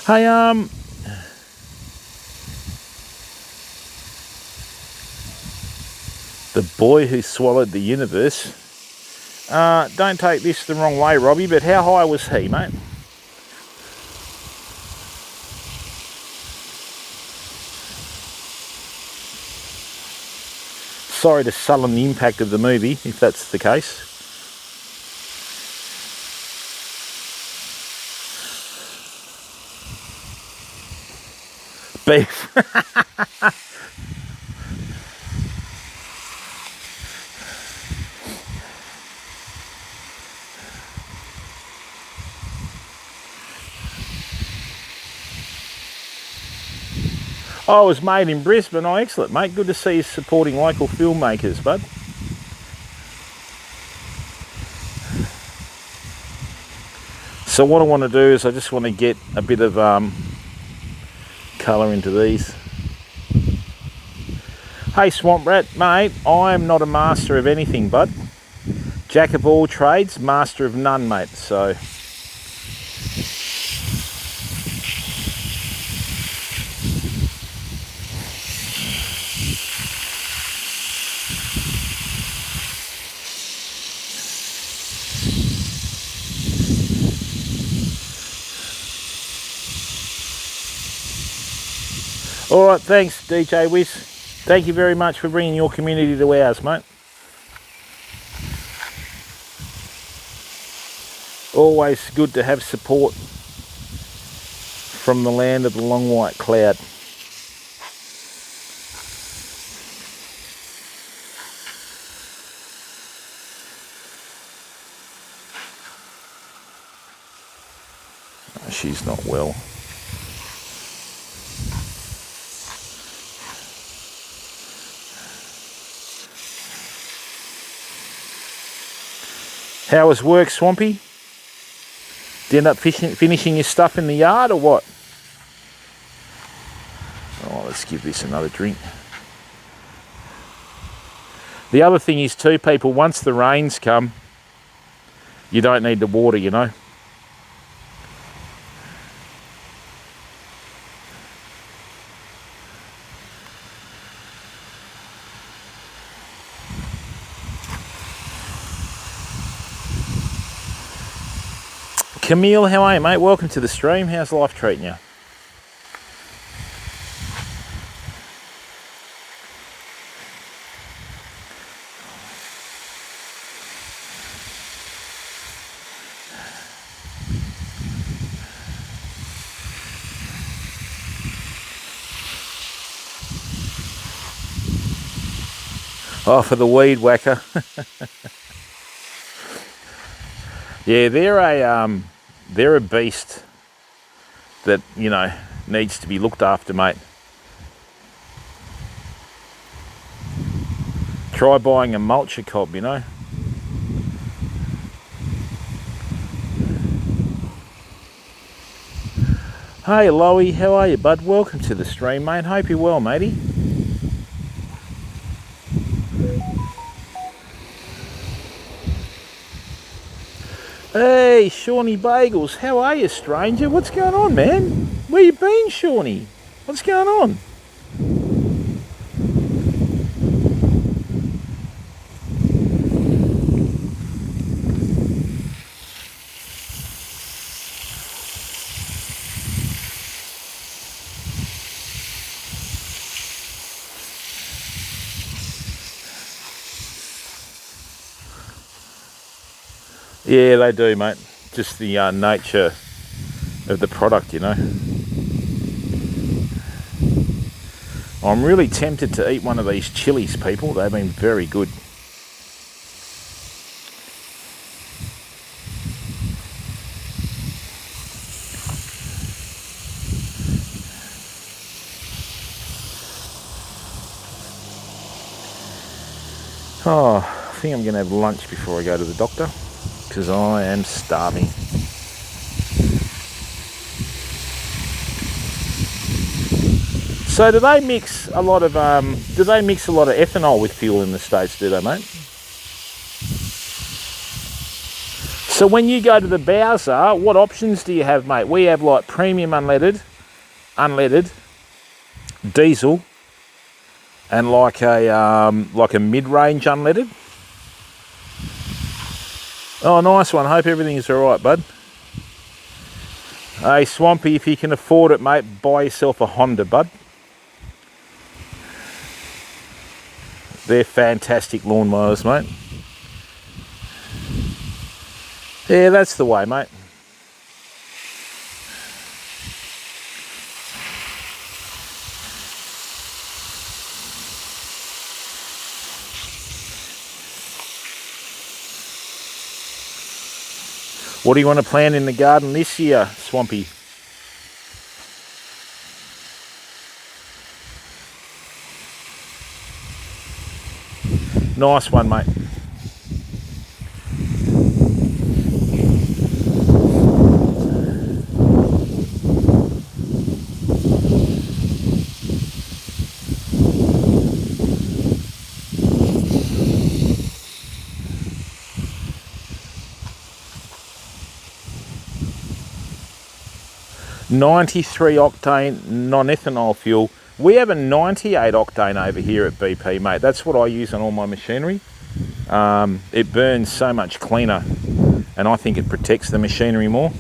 Hey, the boy who swallowed the universe. Don't take this the wrong way, Robbie, but how high was he, mate? Sorry to sullen the impact of the movie, if that's the case. Beef. Oh, it was made in Brisbane. Oh, excellent, mate. Good to see you supporting local filmmakers, bud. So what I want to do is I just want to get a bit of colour into these. Hey, Swamp Rat, mate, I'm not a master of anything, bud. Jack of all trades, master of none, mate, so... All right, thanks, DJ Wiz. Thank you very much for bringing your community to ours, mate. Always good to have support from the land of the long white cloud. She's not well. How was work, Swampy? Did you end up finishing your stuff in the yard or what? Oh, let's give this another drink. The other thing is too, people, once the rains come, you don't need the water, you know. Camille, how are you, mate? Welcome to the stream. How's life treating you? Oh, for the weed whacker. Yeah, they're a beast that, you know, needs to be looked after, mate. Try buying a mulcher cob, you know. Hey Loey, how are you, bud? Welcome to the stream, mate. Hope you're well, matey. Hey, Shawnee Bagels, how are you, stranger? What's going on, man? Where you been, Shawnee? What's going on? Yeah, they do, mate. Just the nature of the product, you know. I'm really tempted to eat one of these chilies, people. They've been very good. Oh, I think I'm going to have lunch before I go to the doctor, because I am starving. So do they mix a lot of ethanol with fuel in the States, do they, mate? So when you go to the Bowser, what options do you have, mate? We have like premium unleaded, diesel, and like a mid-range unleaded. Oh, nice one. Hope everything's all right, bud. Hey, Swampy, if you can afford it, mate, buy yourself a Honda, bud. They're fantastic lawnmowers, mate. Yeah, that's the way, mate. What do you want to plant in the garden this year, Swampy? Nice one, mate. .93 octane non-ethanol fuel. We have a 98 octane over here at BP, mate. That's what I use on all my machinery. It burns so much cleaner, and I think it protects the machinery more.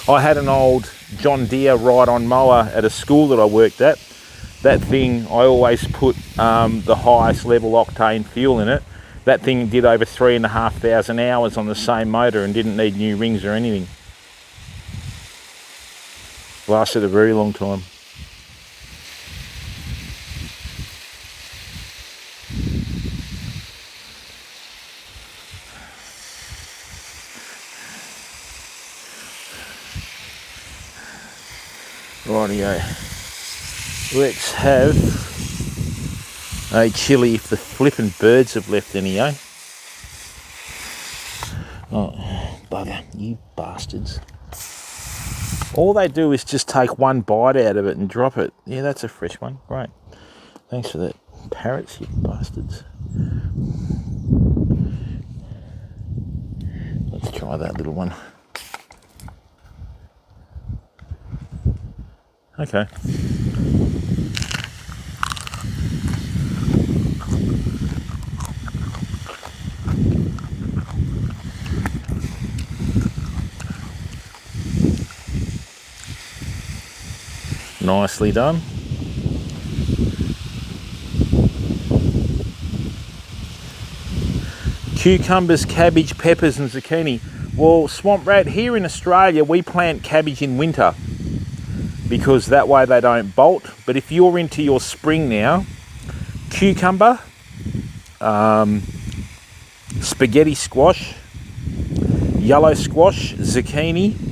I had an old John Deere ride-on mower at a school that I worked at. That thing, I always put the highest level octane fuel in it. That thing did over 3,500 hours on the same motor and didn't need new rings or anything. Lasted a very long time. Rightio. Let's have a chili if the flippin' birds have left any, eh? Oh, bugger, you bastards. All they do is just take one bite out of it and drop it. Yeah, that's a fresh one. Great. Thanks for that. Parrots, you bastards. Let's try that little one. Okay. Nicely done. Cucumbers, cabbage, peppers and zucchini. Well, Swamp Rat, here in Australia we plant cabbage in winter because that way they don't bolt. But if you're into your spring now, cucumber, spaghetti squash, yellow squash, zucchini,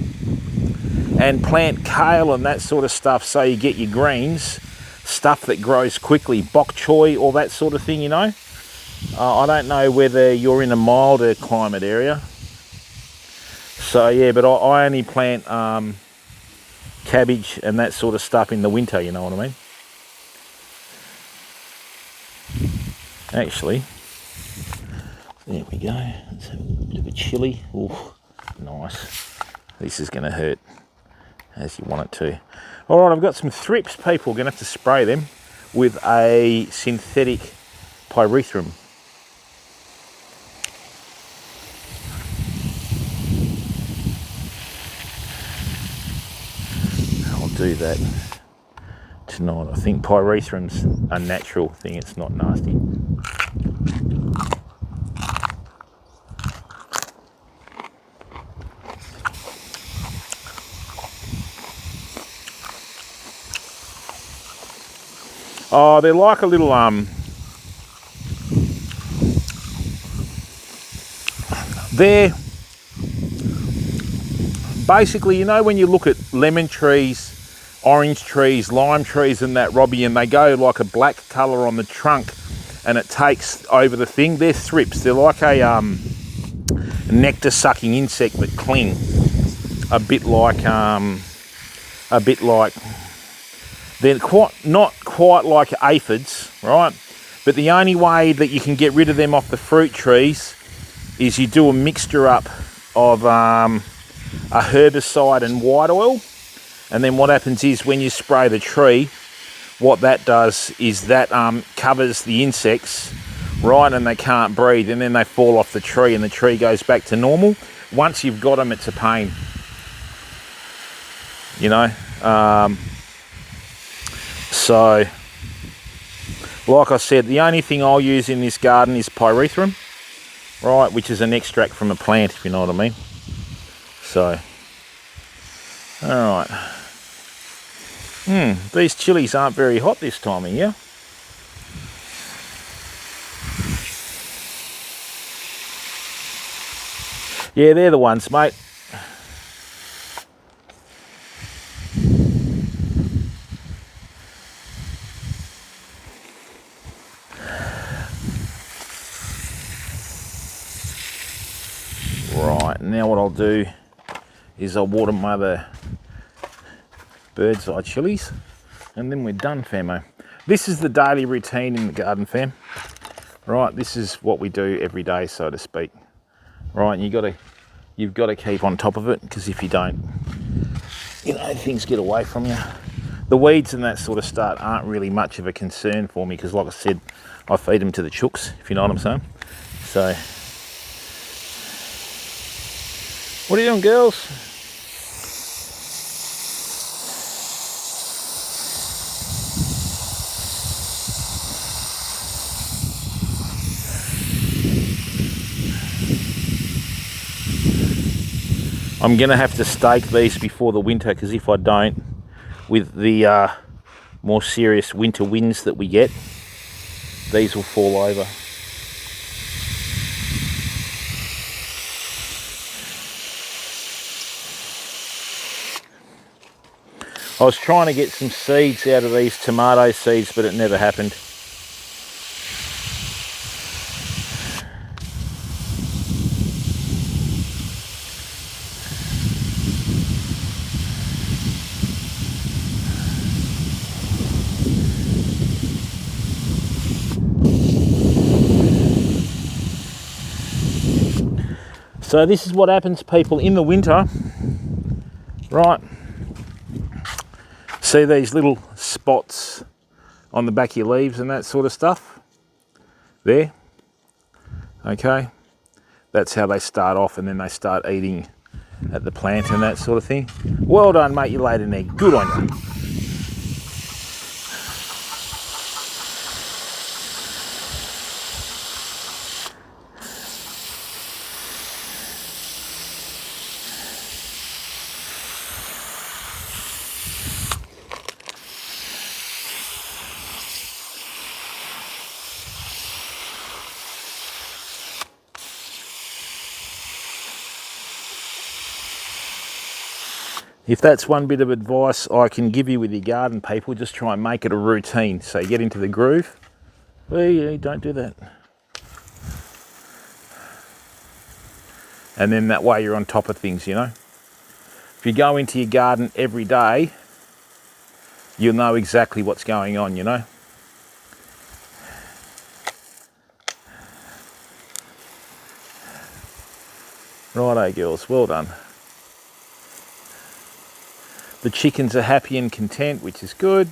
and plant kale and that sort of stuff so you get your greens, stuff that grows quickly, bok choy, all that sort of thing, you know. I don't know whether you're in a milder climate area. So yeah, but I only plant cabbage and that sort of stuff in the winter, you know what I mean? Actually, there we go. Let's have a bit of a chili. Ooh, nice. This is going to hurt as you want it to. All right, I've got some thrips, people. Going to have to spray them with a synthetic pyrethrum. I'll do that tonight. I think pyrethrum's a natural thing. It's not nasty. Oh, they're like a little they're basically, you know, when you look at lemon trees, orange trees, lime trees and that, Robbie, and they go like a black colour on the trunk and it takes over the thing, they're thrips. They're like a nectar sucking insect that cling a bit like they're not quite like aphids, right? But the only way that you can get rid of them off the fruit trees is you do a mixture up of a herbicide and white oil, and then what happens is when you spray the tree, what that does is that covers the insects, right, and they can't breathe, and then they fall off the tree and the tree goes back to normal. Once you've got them, it's a pain, you know. So, like I said, the only thing I'll use in this garden is pyrethrum, right, which is an extract from a plant, if you know what I mean. So, alright. These chilies aren't very hot this time of year. Yeah, they're the ones, mate. Right, now what I'll do is I'll water my other bird's eye chilies, and then we're done, famo. This is the daily routine in the garden, fam. Right, this is what we do every day, so to speak. Right, and you've got to keep on top of it, because if you don't, you know, things get away from you. The weeds and that sort of stuff aren't really much of a concern for me, because like I said, I feed them to the chooks, if you know what I'm saying. So, what are you doing, girls? I'm going to have to stake these before the winter, because if I don't, with the more serious winter winds that we get, these will fall over. I was trying to get some seeds out of these tomato seeds, but it never happened. So this is what happens, people, in the winter, right? See these little spots on the back of your leaves and that sort of stuff? There, okay? That's how they start off, and then they start eating at the plant and that sort of thing. Well done, mate, you laid an egg. Good on you. If that's one bit of advice I can give you with your garden, people, just try and make it a routine. So you get into the groove. Hey, don't do that. And then that way you're on top of things, you know. If you go into your garden every day, you'll know exactly what's going on, you know. Righto, girls, well done. The chickens are happy and content, which is good.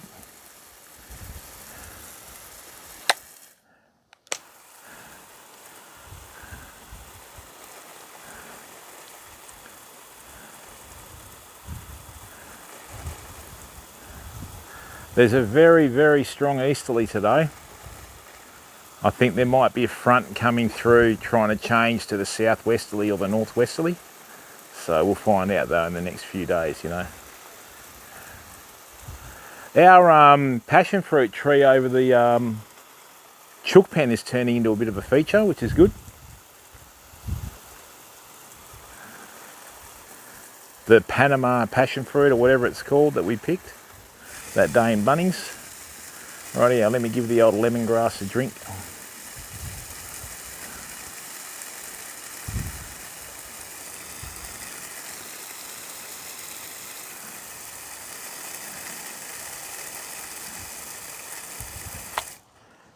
There's a very, very strong easterly today. I think there might be a front coming through trying to change to the southwesterly or the northwesterly. So we'll find out though in the next few days, you know. Our passion fruit tree over the chook pen is turning into a bit of a feature, which is good. The Panama passion fruit or whatever it's called that we picked that day in Bunnings. Rightio, let me give the old lemongrass a drink.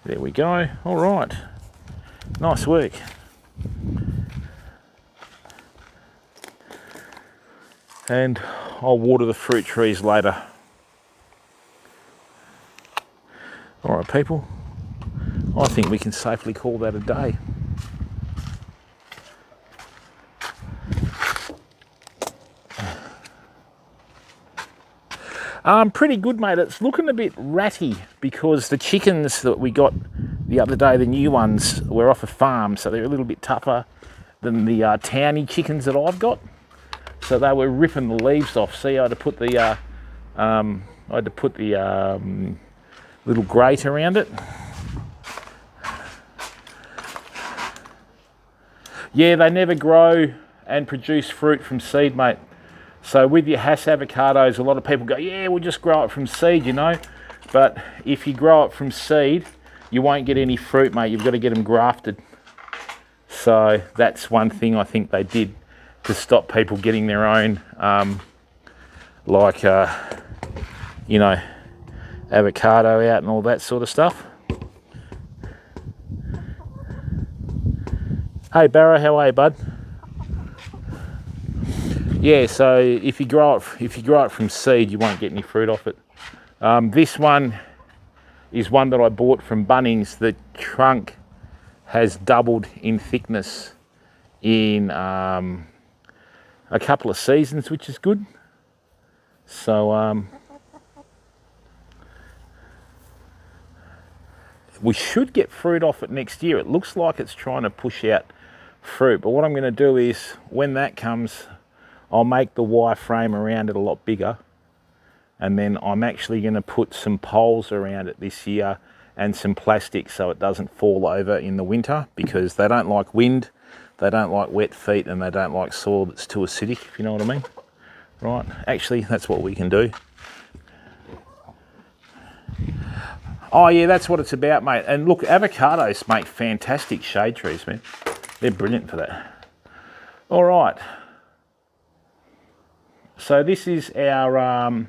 There we go. All right. Nice work. And I'll water the fruit trees later. All right, people. I think we can safely call that a day. Pretty good, mate. It's looking a bit ratty because the chickens that we got the other day, the new ones, were off a farm, so they're a little bit tougher than the towny chickens that I've got. So they were ripping the leaves off. See, I had to put the little grate around it. Yeah, they never grow and produce fruit from seed, mate. So with your Hass avocados, a lot of people go, yeah, we'll just grow it from seed, you know. But if you grow it from seed, you won't get any fruit, mate. You've got to get them grafted. So that's one thing I think they did to stop people getting their own, you know, avocado out and all that sort of stuff. Hey Barrow, how are you, bud? Yeah, so if you grow it from seed, you won't get any fruit off it. This one is one that I bought from Bunnings. The trunk has doubled in thickness in a couple of seasons, which is good. So we should get fruit off it next year. It looks like it's trying to push out fruit, but what I'm going to do is when that comes, I'll make the wire frame around it a lot bigger, and then I'm actually going to put some poles around it this year and some plastic so it doesn't fall over in the winter, because they don't like wind, they don't like wet feet, and they don't like soil that's too acidic, if you know what I mean. Right, actually that's what we can do. Oh yeah, that's what it's about, mate. And look, avocados make fantastic shade trees, man. They're brilliant for that. All right. So this is our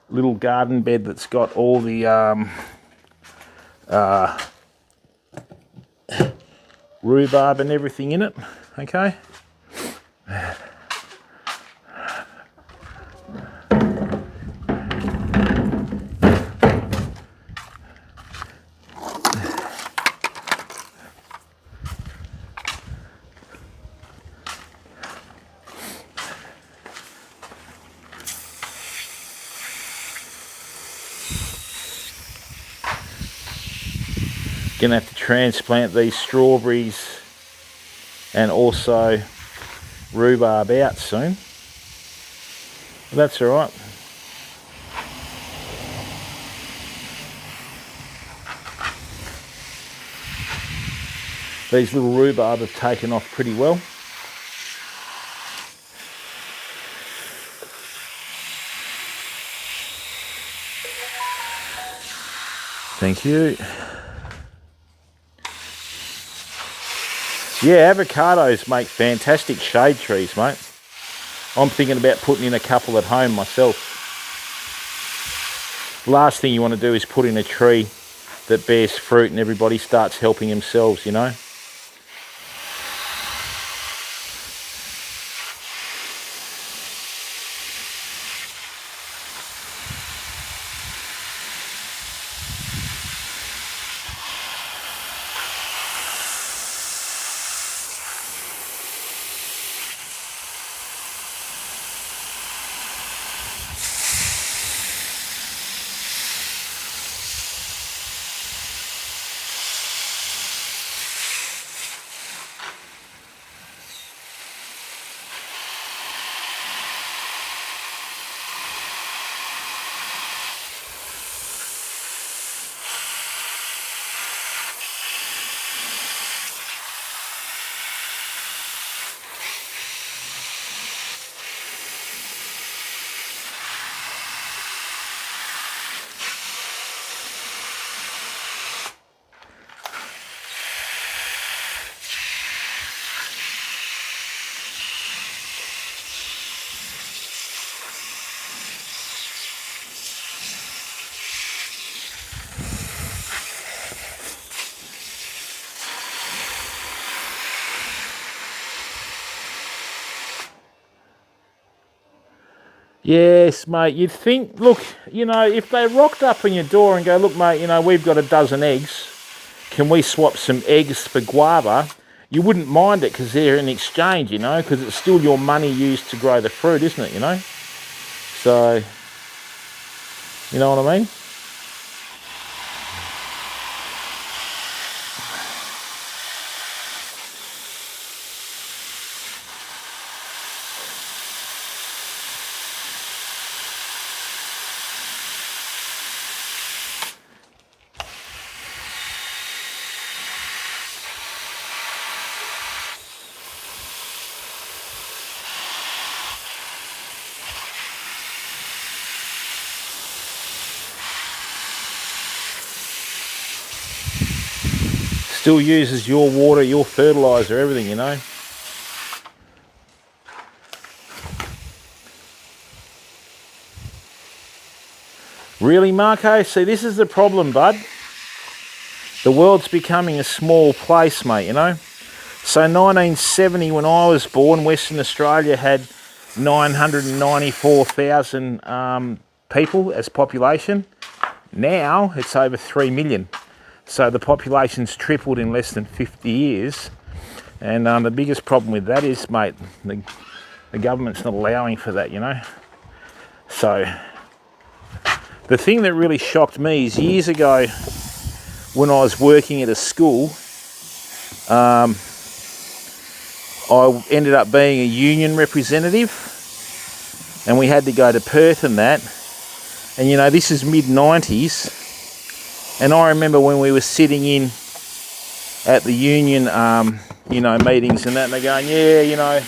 little garden bed that's got all the rhubarb and everything in it, okay? Gonna have to transplant these strawberries and also rhubarb out soon. But that's all right. These little rhubarb have taken off pretty well. Thank you. Yeah, avocados make fantastic shade trees, mate. I'm thinking about putting in a couple at home myself. Last thing you want to do is put in a tree that bears fruit and everybody starts helping themselves, you know. Yes, mate, you'd think, look, you know, if they rocked up on your door and go, look, mate, you know, we've got a dozen eggs, can we swap some eggs for guava? You wouldn't mind it because they're in exchange, you know, because it's still your money used to grow the fruit, isn't it, you know? So, you know what I mean? Still uses your water, your fertiliser, everything, you know. Really, Marco? See, this is the problem, bud. The world's becoming a small place, mate, you know. So 1970, when I was born, Western Australia had 994,000 people as population. Now it's over 3 million. So the population's tripled in less than 50 years. And the biggest problem with that is, mate, the government's not allowing for that, you know. So the thing that really shocked me is years ago when I was working at a school, I ended up being a union representative and we had to go to Perth and that. And, you know, this is mid-90s. And I remember when we were sitting in at the union, you know, meetings and that, and they're going, yeah, you know,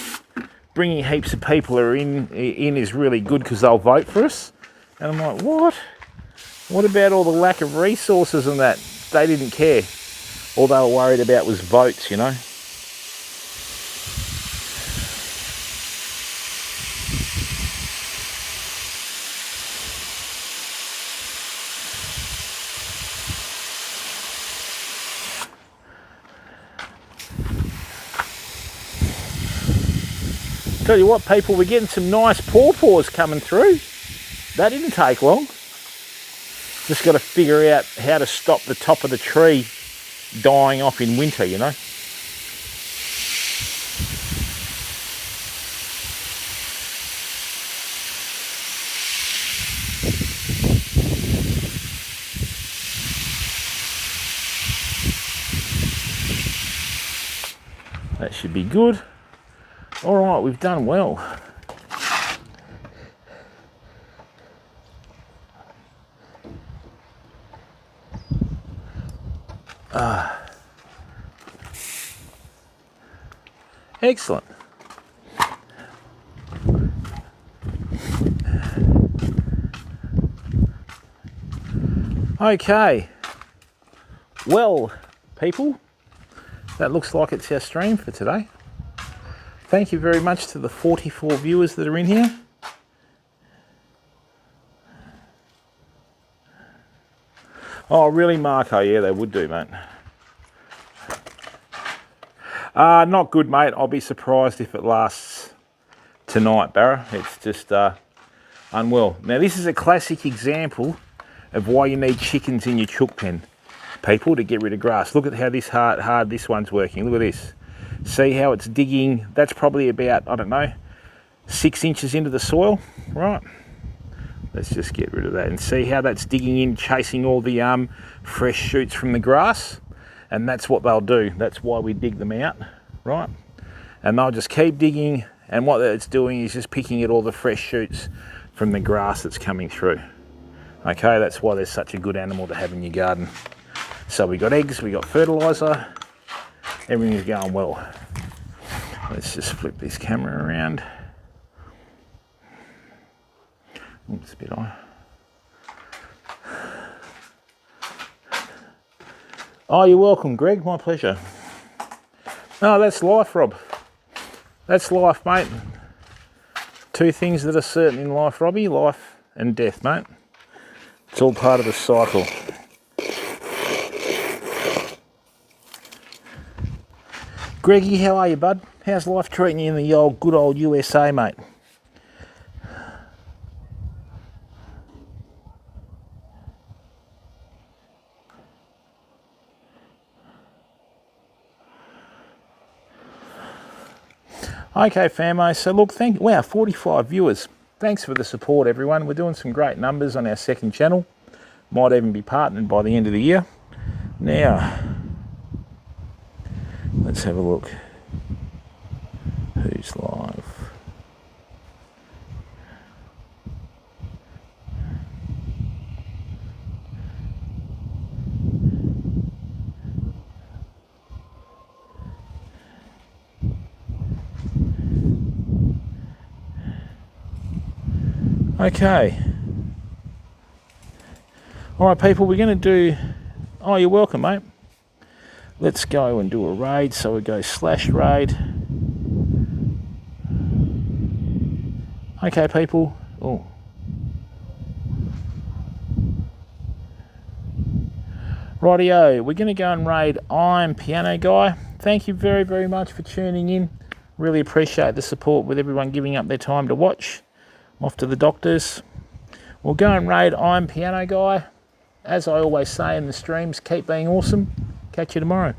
bringing heaps of people in is really good because they'll vote for us. And I'm like, what? What about all the lack of resources and that? They didn't care. All they were worried about was votes, you know. Tell you what, people, we're getting some nice pawpaws coming through. That didn't take long. Just got to figure out how to stop the top of the tree dying off in winter, you know. That should be good. All right, we've done well. Excellent. Okay. Well, people, that looks like it's our stream for today. Thank you very much to the 44 viewers that are in here. Oh, really, Marco? Yeah, they would do, mate. Not good, mate. I'll be surprised if it lasts tonight, Barra. It's just unwell. Now, this is a classic example of why you need chickens in your chook pen, people, to get rid of grass. Look at how this hard this one's working. Look at this. See how it's digging? That's probably about, I don't know, 6 inches into the soil, right? Let's just get rid of that and see how that's digging in, chasing all the fresh shoots from the grass. And that's what they'll do. That's why we dig them out, right? And they'll just keep digging, and what it's doing is just picking at all the fresh shoots from the grass that's coming through. Okay, that's why they're such a good animal to have in your garden. So we got eggs, we got fertiliser, everything's going well. Let's just flip this camera around. Oops, a bit high. Oh, you're welcome, Greg. My pleasure. No, that's life, Rob. That's life, mate. Two things that are certain in life, Robbie: life and death, mate. It's all part of the cycle. Greggy, how are you, bud? How's life treating you in the good old USA, mate? Okay, famo, so look, wow, 45 viewers. Thanks for the support, everyone. We're doing some great numbers on our second channel. Might even be partnered by the end of the year. Now, let's have a look. Who's live? Okay. All right, people, we're going to do... Oh, you're welcome, mate. Let's go and do a raid. So we go /raid. Okay, people. Oh. Rightio, we're going to go and raid I'm Piano Guy. Thank you very, very much for tuning in. Really appreciate the support with everyone giving up their time to watch. Off to the doctors. We'll go and raid I'm Piano Guy. As I always say in the streams, keep being awesome. Catch you tomorrow.